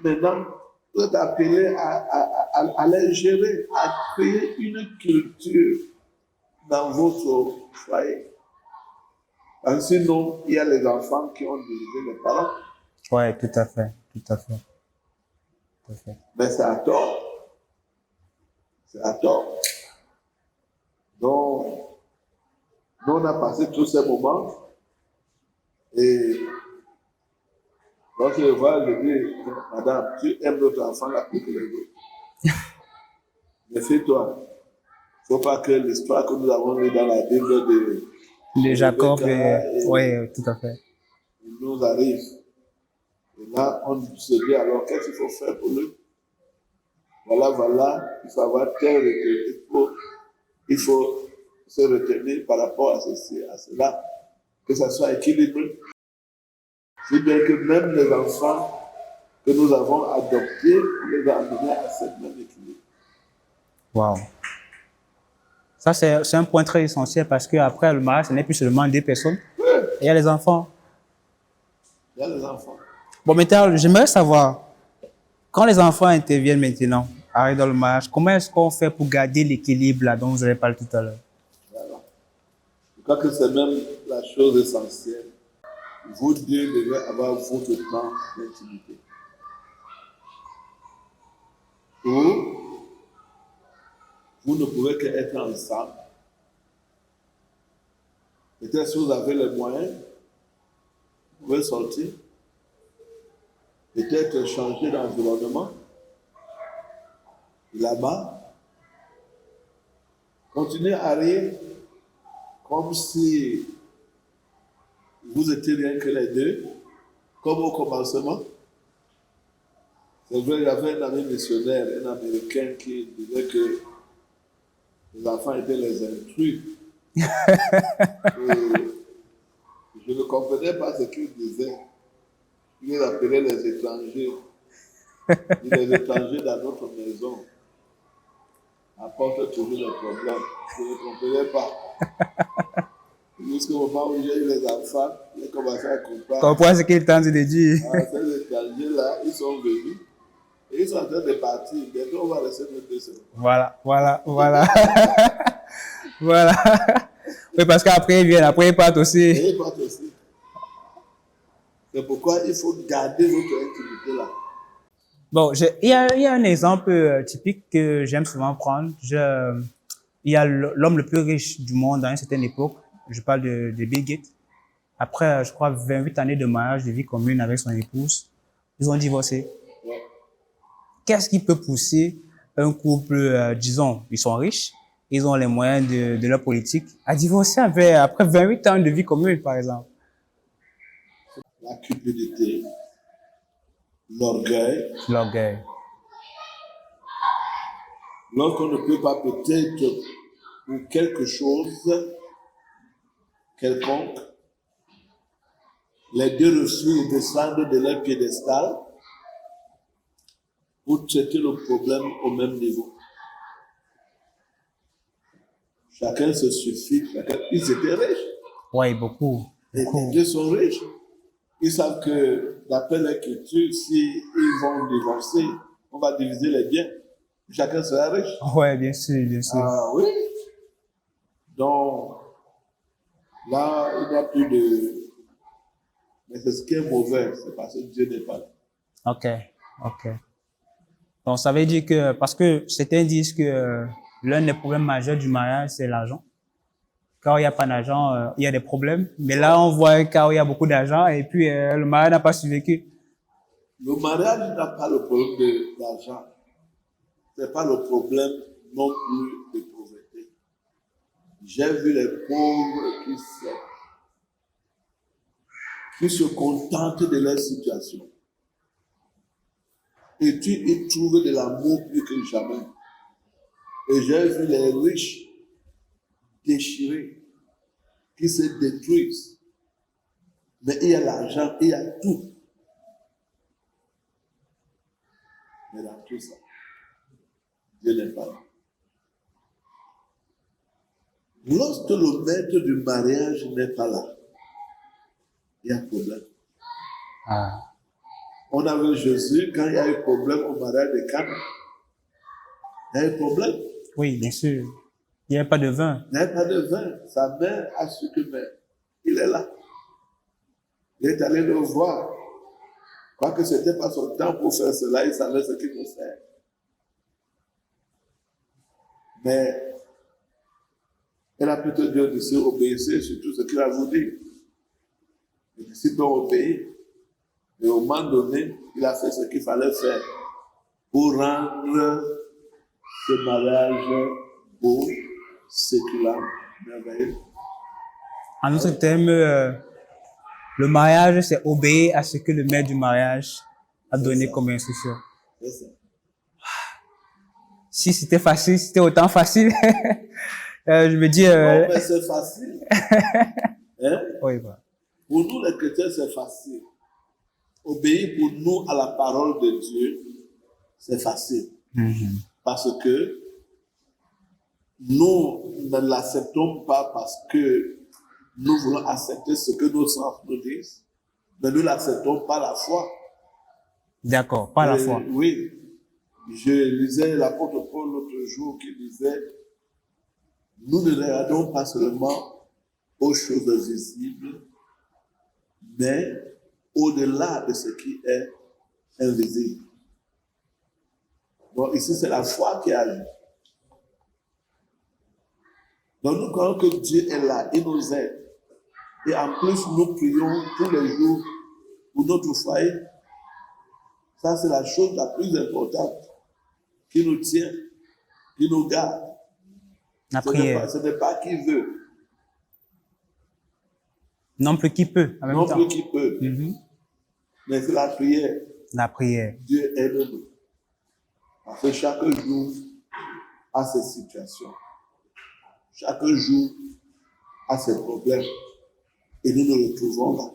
maintenant, vous êtes appelés à les gérer, à créer une culture dans votre foyer. Parce que sinon, il y a les enfants qui ont dirigé les parents. Ouais, tout à fait, tout à fait. Tout à fait. Mais c'est à tort. C'est à tort. Donc, nous, on a passé tous ces moments. Et lorsque je vois, je dis, madame, tu aimes notre enfant là plus que les autres. Méfie-toi. Il ne faut pas que l'histoire que nous avons lue dans la Bible De Jacob, Rebecca ouais, tout à fait. nous arrive. Et là, on se dit alors, qu'est-ce qu'il faut faire pour lui? Voilà, il faut avoir tel retenue. Il faut se retenir par rapport à ceci, à cela, que ça soit équilibré. C'est bien que même les enfants que nous avons adoptés, on les a amenés à cette même équilibre. Wow. Ça, c'est un point très essentiel parce qu'après le mariage, ce n'est plus seulement deux personnes. Oui, Il y a les enfants. il y a les enfants. Bon, maintenant, j'aimerais savoir, quand les enfants interviennent maintenant, arrivent dans le mariage, comment est-ce qu'on fait pour garder l'équilibre là dont vous avez parlé tout à l'heure? Voilà. Je crois que c'est même la chose essentielle. Vous deux devez avoir votre temps d'intimité. Ou vous ne pouvez qu'être ensemble. Peut-être si vous avez les moyens, vous pouvez sortir. Peut-être changer d'environnement. Là-bas, continuez à rire comme si vous étiez rien que les deux, comme au commencement. C'est vrai, il y avait un ami missionnaire, un Américain, qui disait que les enfants étaient les intrus. Et je ne comprenais pas ce qu'il disait. Il les appelait les étrangers. Les étrangers dans notre maison apportent toujours des problèmes. Je ne comprenais pas. Jusqu'au moment où j'ai eu les enfants, j'ai commencé à comprendre. Comprends ce qu'il tente de dire. Ces étrangers-là, ils sont venus et ils sont en train de partir. Bientôt, on va rester nos deux semaines. Voilà. Voilà. Oui, parce qu'après, ils viennent, après, ils partent aussi. Et ils partent aussi. C'est pourquoi il faut garder votre intimité là. Bon, il y a un exemple typique que j'aime souvent prendre. Il y a l'homme le plus riche du monde à une certaine époque. Je parle de Bill Gates. Après, je crois, 28 années de mariage, de vie commune avec son épouse, ils ont divorcé. Ouais. Qu'est-ce qui peut pousser un couple, disons, ils sont riches, ils ont les moyens de leur politique, à divorcer après 28 ans de vie commune, par exemple. La cupidité, l'orgueil. L'orgueil. Lorsqu'on ne peut pas peut-être pour quelque chose quelconque, les deux refusent de descendre de leur piédestal pour traiter le problème au même niveau. Chacun se suffit, ils étaient riches. Oui, beaucoup. Et les deux sont riches. Ils savent que, d'après l'écriture, s'ils vont divorcer, on va diviser les biens. Chacun sera riche. Oui, bien sûr, bien sûr. Ah oui. Donc, là, il n'y a plus de... Mais c'est ce qui est mauvais, c'est parce que Dieu n'est pas là. OK, OK. Donc, ça veut dire que, parce que certains disent que l'un des problèmes majeurs du mariage, c'est l'argent. Quand il n'y a pas d'argent, il y a des problèmes. Mais là, on voit quand il y a beaucoup d'argent et puis le mariage n'a pas survécu. Le mariage n'a pas le problème d'argent. Ce n'est pas le problème non plus de pauvreté. J'ai vu les pauvres qui se contentent de leur situation. Et tu y trouves de l'amour plus que jamais. Et j'ai vu les riches déchirés, qui se détruisent. Mais il y a l'argent, il y a tout. Mais dans tout ça, Dieu n'est pas là. Lorsque le maître du mariage n'est pas là, il y a problème. Ah. On a vu Jésus quand il y a eu problème au mariage de Cana. Il y a eu problème. Oui, bien sûr. Il n'y avait pas de vin. Il n'y avait pas de vin. Sa mère a su que il est là. Il est allé le voir. Quoique ce n'était pas son temps pour faire cela, il savait ce qu'il faut faire. Mais elle a plutôt dit aux disciples obéissez sur tout ce qu'il a voulu. Les disciples ont obéi. Et au moment donné, il a fait ce qu'il fallait faire pour rendre ce mariage beau, sécular, merveilleux. En d'autres termes, le mariage, c'est obéir à ce que le maître du mariage a donné comme instruction. C'est ça. Si c'était facile, si c'était autant facile, je me dis... Non, mais c'est facile. Hein? Oui, voilà. Pour nous, les chrétiens, c'est facile. Obéir pour nous à la parole de Dieu, c'est facile. Mhm. Parce que nous ne l'acceptons pas parce que nous voulons accepter ce que nos sens nous disent, mais nous l'acceptons par la foi. D'accord, pas la foi. Oui. Je lisais l'apôtre Paul l'autre jour qui disait nous ne regardons pas seulement aux choses visibles, mais au-delà de ce qui est invisible. Donc ici, c'est la foi qui agit. Donc nous croyons que Dieu est là, il nous aide. Et en plus, nous prions tous les jours pour notre foyer. Ça, c'est la chose la plus importante qui nous tient, qui nous garde. La prière. Ce n'est pas qui veut. Non plus qui peut, en même Non temps. plus qui peut. Mhm. Mais c'est la prière. La prière. Dieu aide-nous. Parce que chaque jour a ses situations. Chaque jour a ses problèmes. Et nous nous retrouvons là.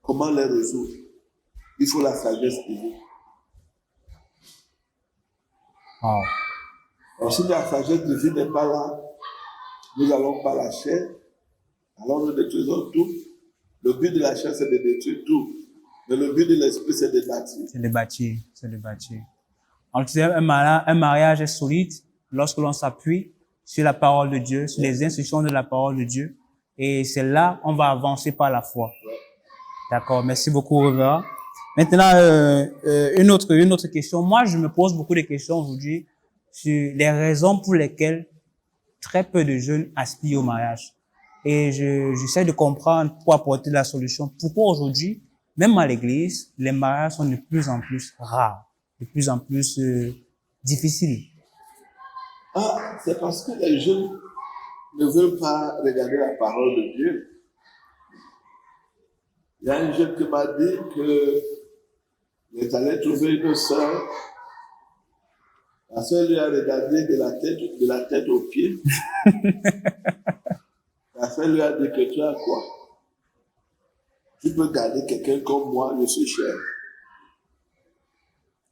Comment les résoudre? Il faut la sagesse divine. Wow. Alors, si la sagesse divine n'est pas là, nous allons par la chair, alors nous détruisons tout. Le but de la chair, c'est de détruire tout. Mais le but de l'esprit, c'est de bâtir. C'est de bâtir, c'est de bâtir. On disait un mariage est solide lorsque l'on s'appuie sur la parole de Dieu, sur les instructions de la parole de Dieu. Et c'est là on va avancer par la foi. D'accord, merci beaucoup, Révérend. Maintenant, une autre question. Moi, je me pose beaucoup de questions aujourd'hui sur les raisons pour lesquelles très peu de jeunes aspirent au mariage. Et j'essaie de comprendre pour apporter la solution. Pourquoi aujourd'hui, même à l'église, les mariages sont de plus en plus rares, de plus en plus difficiles. Ah, c'est parce que les jeunes ne veulent pas regarder la parole de Dieu. Il y a un jeune qui m'a dit qu'il est allé trouver une sœur. La sœur lui a regardé de la tête aux pieds. La sœur lui a dit que tu as quoi? Tu peux garder quelqu'un comme moi, je suis cher.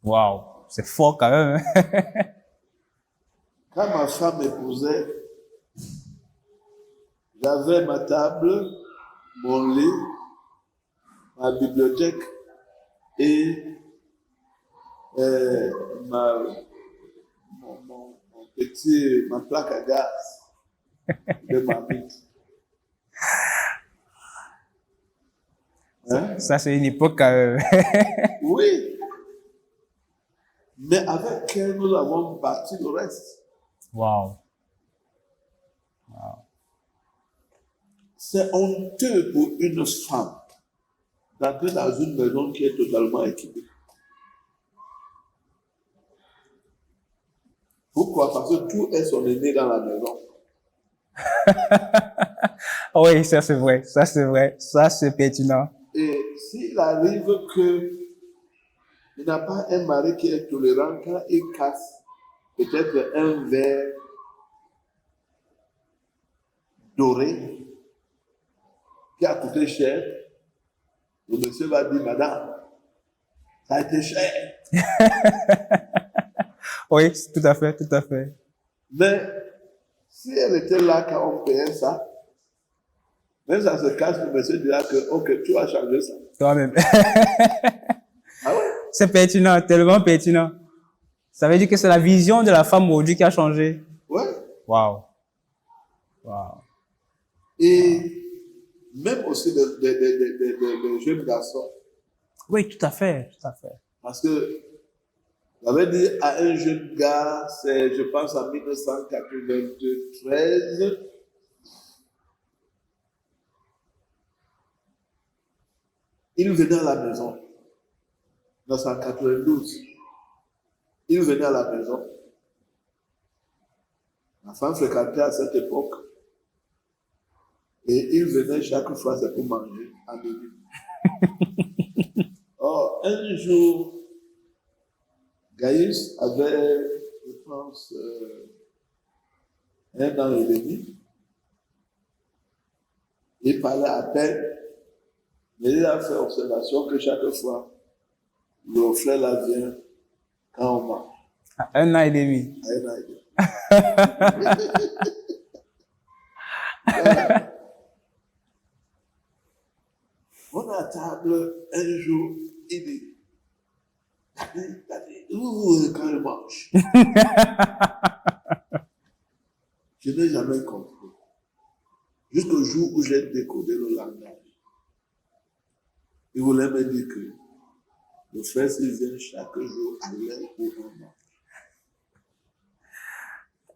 Waouh, c'est fort quand même. Quand ma femme m'épousait, j'avais ma table, mon lit, ma bibliothèque et ma plaque à gaz de ma vie. Hein? Ça, c'est une époque quand même. Oui, mais avec elle, nous avons bâti le reste. Waouh. C'est honteux pour une femme d'entrer dans une maison qui est totalement équipée. Pourquoi? Parce que tout est son aîné dans la maison. Oui, ça c'est vrai, ça c'est vrai, ça c'est pertinent. Et s'il arrive qu'il n'a pas un mari qui est tolérant, quand il casse peut-être un verre doré qui a coûté cher, le monsieur va dire, madame, ça a été cher. Oui, tout à fait, tout à fait. Mais si elle était là quand on payait ça, même ça se casse, le monsieur dira que, ok, tu vas changer ça. Toi-même. Ah ouais? C'est pertinent, tellement pertinent. Ça veut dire que c'est la vision de la femme aujourd'hui qui a changé. Ouais. Waouh. Waouh. Et même aussi des jeunes garçons. Oui, tout à fait, tout à fait. Parce que j'avais dit à un jeune gars, c'est, je pense, en 1993, il venait à la maison. 1992. Il venait à la maison. Ma femme fréquentait à cette époque. Et il venait chaque fois, c'est pour manger à midi. Or, un jour, Gaïs avait, je pense, 1 an et demi. Il parlait à peine, mais il a fait observation que chaque fois, le frère là vient quand on mange. 1 an et demi. À 1 an et demi. On est à table un jour, il dit, quand je mange. Je n'ai jamais compris. Jusqu'au jour où j'ai décodé le langage. Il voulait me dire que le frère s'il vient chaque jour à l'heure où on mange.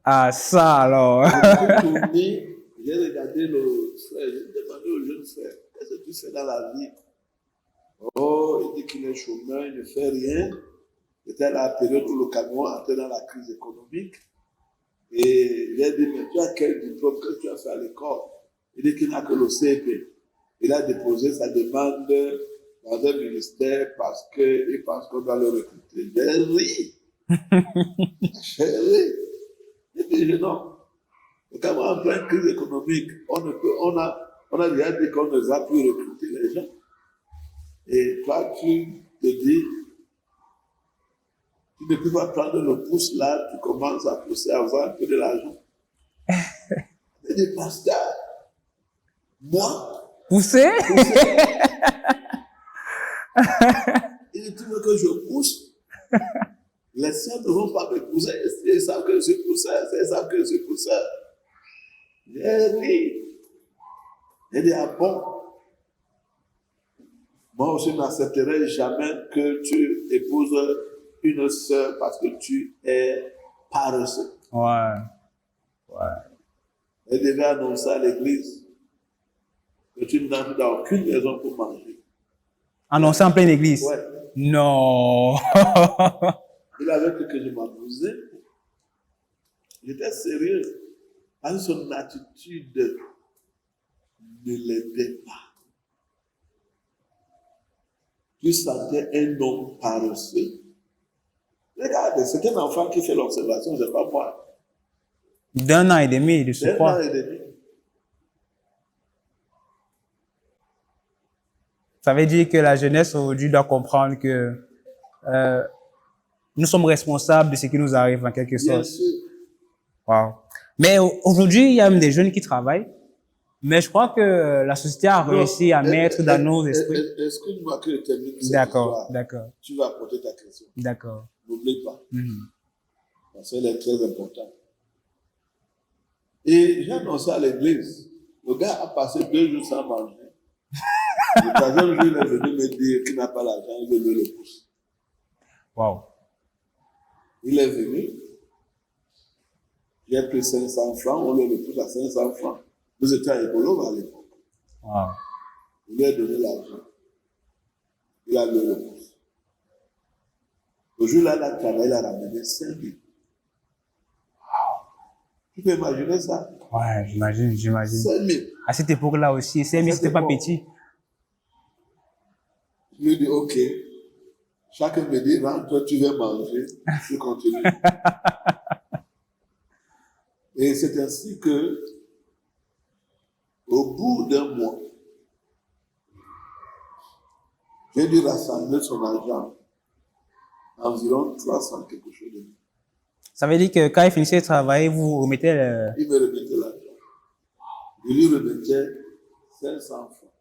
Ah, ça alors. Je me suis tourné, j'ai regardé le frère, j'ai demandé au jeune frère, qu'est-ce que tu fais dans la vie? Oh, il dit qu'il est chômeur, il ne fait rien. C'était à la période où le Cameroun entrait dans la crise économique. Et j'ai dit, mais tu as quel diplôme que tu as fait à l'école? Il dit qu'il n'a que le CP. Il a déposé sa demande dans un ministère parce qu'il pense qu'on doit le recruter. J'ai ri. J'ai ri. J'ai dit, non. Le Cameroun en pleine crise économique, on a déjà dit qu'on ne va plus recruter les gens. Et toi, tu te dis, tu ne peux pas prendre le pouce là, tu commences à pousser à avoir un peu de l'argent. Il dit, pasteur, moi, Pousser? il dit, tu veux que je pousse? Les sœurs ne vont pas me pousser, ils savent que je suis pousseur, ils savent que je suis pousseur. J'ai ri. Il dit, ah bon? Moi, je n'accepterai jamais que tu épouses une sœur parce que tu es paresseux. Ouais. Ouais. Elle devait annoncer à l'église que tu n'entres dans aucune maison pour manger. Annoncer en pleine église? Ouais. Non. Il avait cru que je m'amusais. J'étais sérieux. Parce que son attitude ne l'aidait pas. Tu sentais un homme paresseux. Regarde, c'est un enfant qui fait l'observation, c'est pas moi. d'1 an et demi de C'est un an surcroît. et demi. Ça veut dire que la jeunesse aujourd'hui doit comprendre que nous sommes responsables de ce qui nous arrive en quelque Bien sorte. sûr. Wow. Mais aujourd'hui, il y a même des jeunes qui travaillent, mais je crois que la société a réussi à mettre dans nos esprits. Excuse-moi que je termine cette D'accord, histoire. d'accord, Tu vas poser ta question. d'accord. N'oublie pas. Mhm. Parce qu'elle est très importante. Et j'ai annoncé à l'église. Le gars a passé 2 jours sans manger. Le troisième jour, il est venu me dire qu'il n'a pas l'argent, il veut lever le pouce. Wow. Il est venu. J'ai pris 500 francs, on lui le pouce à 500 francs. Nous étions à Ébolo à l'époque. Wow. Il lui a donné l'argent. Il a levé le pouce. Le jour-là, il a travaillé, il a ramené 5 000. Tu peux imaginer ça? Ouais, j'imagine. 5 000. À cette époque-là aussi, c'est mais c'était pas petit. Je lui dis, OK. Chacun me dit, rentre, tu veux manger. Je continue. Et c'est ainsi que, au bout d'un mois, j'ai dû rassembler son argent, environ 300 quelque chose de. Ça veut dire que quand il finissait de travailler, vous remettez le... Il me remettait l'argent. Je lui remettais 500 francs.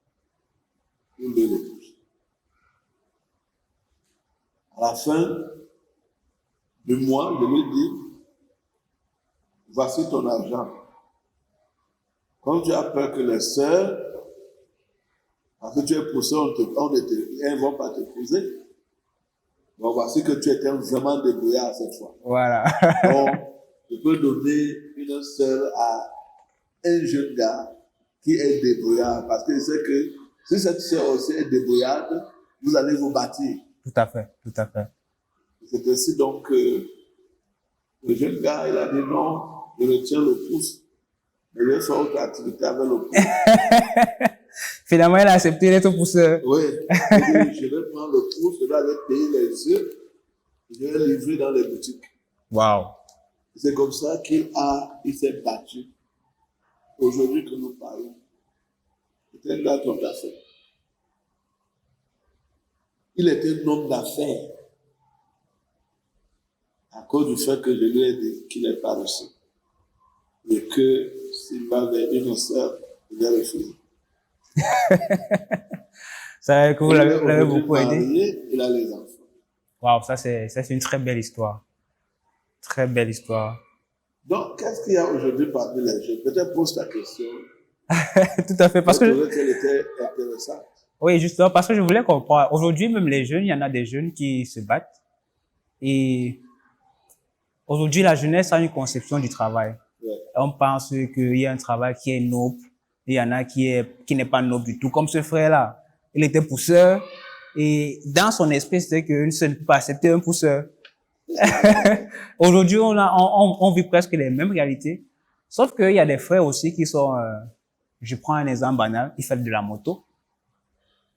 Il me les touche. À la fin du mois, je lui dis, voici ton argent. Quand tu as peur que les sœurs, parce que tu es poussé, elles ne vont pas te pousser. Bon, voici que tu étais vraiment débrouillard cette fois. Voilà. Donc, je peux donner une sœur à un jeune gars qui est débrouillard. Parce que je sais que si cette sœur aussi est débrouillarde, vous allez vous bâtir. Tout à fait, tout à fait. C'est ainsi donc que le jeune gars, il a dit non, je retiens le pouce. Mais je vais faire autre activité avec le pouce. Finalement, il a accepté d'être pousseur. Oui, je vais prendre le pouce, je vais aller payer les yeux, je vais livrer dans les boutiques. Wow. C'est comme ça qu'il s'est battu. Aujourd'hui que nous parlons, c'est un gars d'homme d'affaires. Il était un homme d'affaires à cause du fait que je lui ai dit qu'il n'est pas reçu. Et que s'il va vers une sœur, il va refuser. Ça veut dire que vous l'avez beaucoup aidé. Marié, il a les enfants. Wow, ça c'est une très belle histoire. Très belle histoire. Donc, qu'est-ce qu'il y a aujourd'hui parmi les jeunes? Peut-être pose ta question. Tout à fait. Parce que, qu'elle était intéressante. oui, justement, parce que je voulais comprendre. Aujourd'hui, même les jeunes, il y en a des jeunes qui se battent. Et aujourd'hui, la jeunesse a une conception du travail. Ouais. On pense qu'il y a un travail qui est noble. Il y en a qui n'est pas noble du tout. Comme ce frère-là. Il était pousseur. Et dans son esprit, c'était qu'une seule ne peut pas accepter un pousseur. Aujourd'hui, on vit presque les mêmes réalités. Sauf qu'il y a des frères aussi qui sont, je prends un exemple banal, il fait de la moto.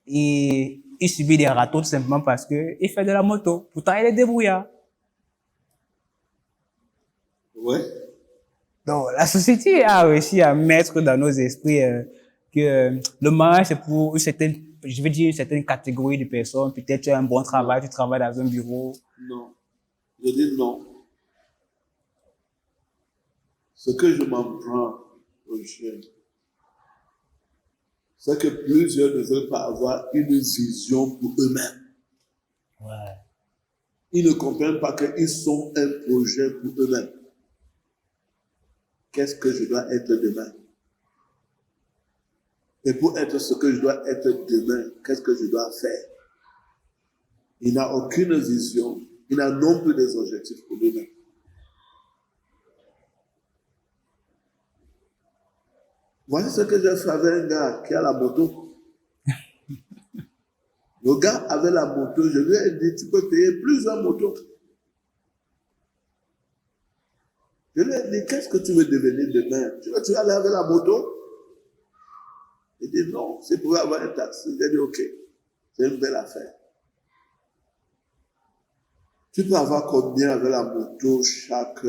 Et il subit des râteaux tout simplement parce que il fait de la moto. Pourtant, il est débrouillard. Ouais. Donc, la société a réussi à mettre dans nos esprits que le mariage, c'est pour une certaine, je veux dire, une certaine catégorie de personnes. Peut-être tu as un bon travail, tu travailles dans un bureau. Non. Je dis non. Ce que je m'en prends aux jeunes, c'est que plusieurs ne veulent pas avoir une vision pour eux-mêmes. Ouais. Ils ne comprennent pas qu'ils sont un projet pour eux-mêmes. Qu'est-ce que je dois être demain? Et pour être ce que je dois être demain, qu'est-ce que je dois faire? Il n'a aucune vision, il n'a non plus des objectifs pour lui-même. Voici ce que j'ai fait avec un gars qui a la moto. Le gars avait la moto, je lui ai dit, tu peux payer plusieurs motos. Je lui ai dit, qu'est-ce que tu veux devenir demain? Tu veux aller avec la moto? Il dit, non, c'est pour avoir un taxi. J'ai dit, ok, c'est une belle affaire. Tu peux avoir combien avec la moto chaque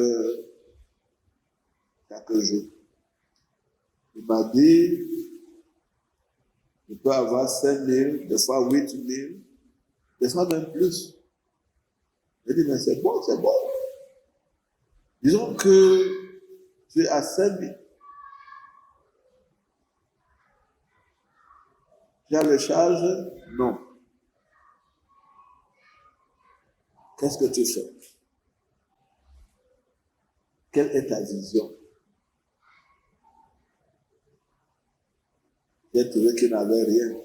jour? Il m'a dit, je peux avoir 5 000, des fois 8 000, des fois même plus. J'ai dit, mais c'est bon, c'est bon. Disons que tu es à 5 000. Tu as le charge? Non. Qu'est-ce que tu fais? Quelle est ta vision? J'ai trouvé qu'il n'avait rien.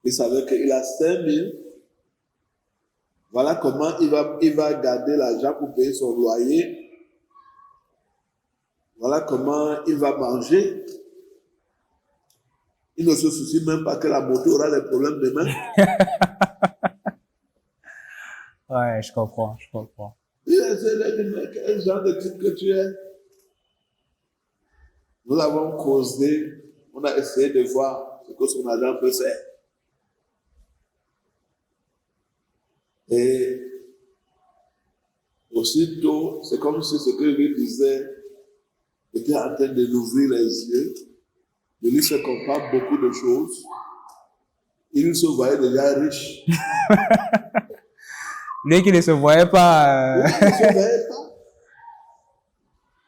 Il savait qu'il a 5 000. Voilà comment il va garder l'argent pour payer son loyer. Voilà comment il va manger. Il ne se soucie même pas que la moto aura des problèmes demain. Ouais, je comprends, je comprends. Il essaie de dire, mais quel genre de type que tu es? Nous avons causé, on a essayé de voir ce que son agent peut faire. Et aussitôt, c'est comme si ce que lui disait était en train de l'ouvrir les yeux, de lui faire comprendre beaucoup de choses. Il se voyait déjà riche. Lui qui ne se voyait pas. Il ne se voyait pas.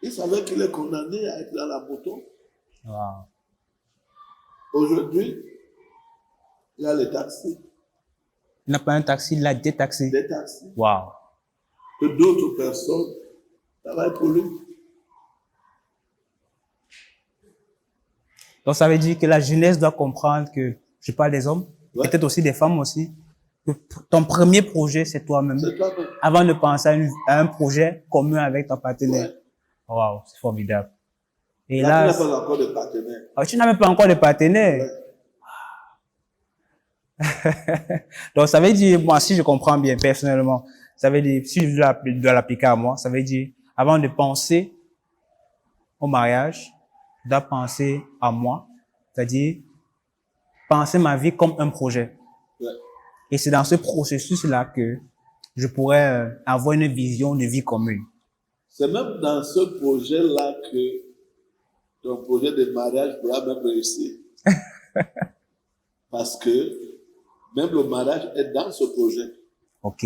Il savait qu'il est condamné à être dans la moto. Wow. Aujourd'hui, il a les taxis. Il n'a pas un taxi, il a des taxis. Des taxis. Wow. Que d'autres personnes travaillent pour lui. Donc ça veut dire que la jeunesse doit comprendre que, je parle des hommes, Ouais. peut-être aussi des femmes aussi, que ton premier projet, c'est toi-même. C'est toi-même. Avant de penser à un projet commun avec ton partenaire. Ouais. Wow, c'est formidable. Et Là, là, tu n'as pas encore de partenaire. tu n'as même pas encore de partenaire. Ouais. Donc ça veut dire, moi, si je comprends bien personnellement, ça veut dire, si je dois l'appliquer à moi, ça veut dire, avant de penser au mariage, je dois penser à moi, c'est-à-dire penser ma vie comme un projet. Ouais. Et c'est dans ce processus-là que je pourrais avoir une vision de vie commune. C'est même dans ce projet-là que ton projet de mariage pourra même réussir. Parce que même le mariage est dans ce projet. Ok.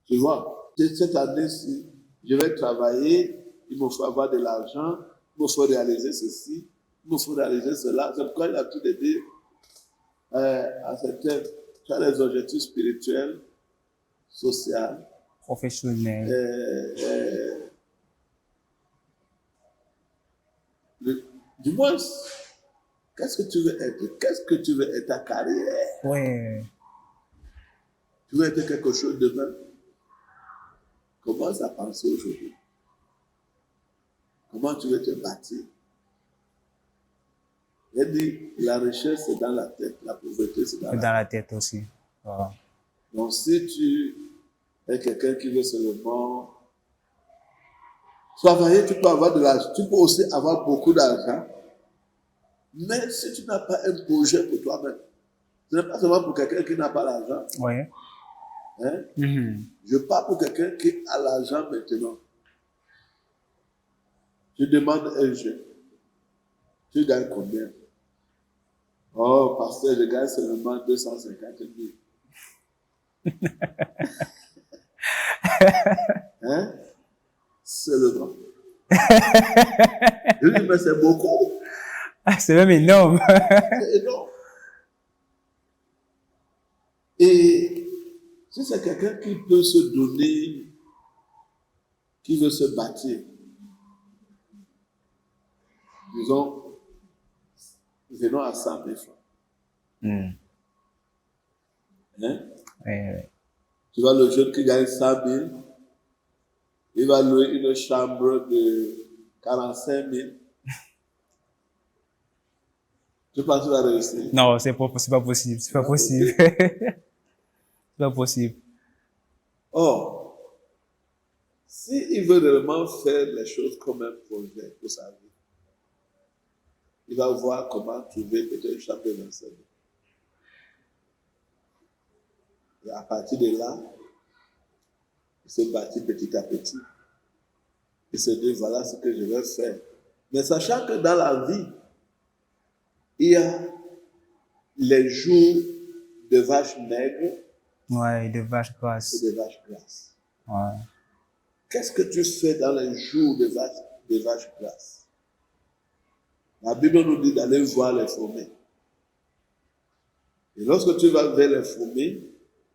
Tu vois, cette année-ci, je vais travailler, il me faut avoir de l'argent, il me faut réaliser ceci, il me faut réaliser cela. C'est pourquoi il a tout dit à certains, tu as les objectifs spirituels, sociaux, Professionnel. du moins, qu'est-ce que tu veux être? Qu'est-ce que tu veux être ta carrière? Ouais. Tu veux être quelque chose demain? Commence à penser aujourd'hui. Comment tu veux te bâtir? Il dit, la richesse c'est dans la tête, la pauvreté c'est dans Dans la la tête aussi. Wow. Donc si tu es quelqu'un qui veut seulement travailler, tu peux avoir de l'argent, tu peux aussi avoir beaucoup d'argent, mais si tu n'as pas un projet pour toi-même, ce n'est pas seulement pour quelqu'un qui n'a pas l'argent. Ouais. Hein? Mhm. Je parle pour quelqu'un qui a l'argent maintenant. Tu demandes un jeune. Tu gagnes combien? Oh, pasteur, je gagne seulement 250 000. Hein? Seulement. Je lui dis, mais c'est beaucoup. C'est même énorme. C'est énorme. Et si c'est quelqu'un qui peut se donner, qui veut se bâtir, disons, venons à 100 000 francs. Mm. Hein? Ouais. Tu vois le jeune qui gagne 100 000, il va louer une chambre de 45 000. Tu penses qu'il va réussir? Non, c'est pas possible. C'est pas possible. C'est pas possible. Or, S'il veut réellement faire les choses comme un projet pour sa vie, il va voir comment trouver peut-être une chambre d'enseignement. Et à partir de là, il se bâtit petit à petit. Il se dit, voilà ce que je vais faire. Mais sachant que dans la vie, il y a les jours de vaches maigres Ouais, de vache et grasse. de vaches grasses. Ouais. Qu'est-ce que tu fais dans les jours de vaches grasses? La Bible nous dit d'aller voir les fourmis. Et lorsque tu vas vers les fourmis,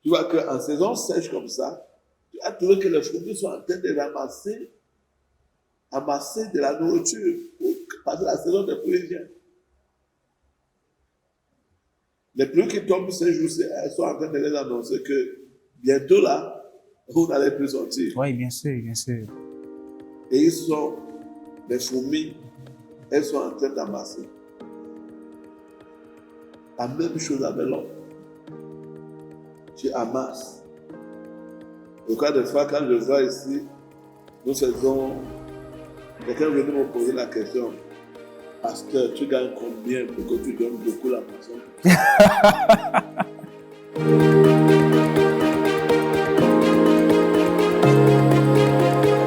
tu vois qu'en saison sèche comme ça, tu vas trouver que les fourmis sont en train de ramasser de la nourriture parce que la saison des pluies vient. Les pluies qui tombent ces jours-ci, elles sont en train de les annoncer que bientôt là, vous n'allez plus sortir. Oui, bien sûr, bien sûr. Et les fourmis, elles sont en train d'amasser. La même chose avec l'homme. Tu amasses. Au cas de fois, quand je vois ici, quelqu'un venu me poser la question, pasteur, tu gagnes combien pour que tu donnes beaucoup la maison?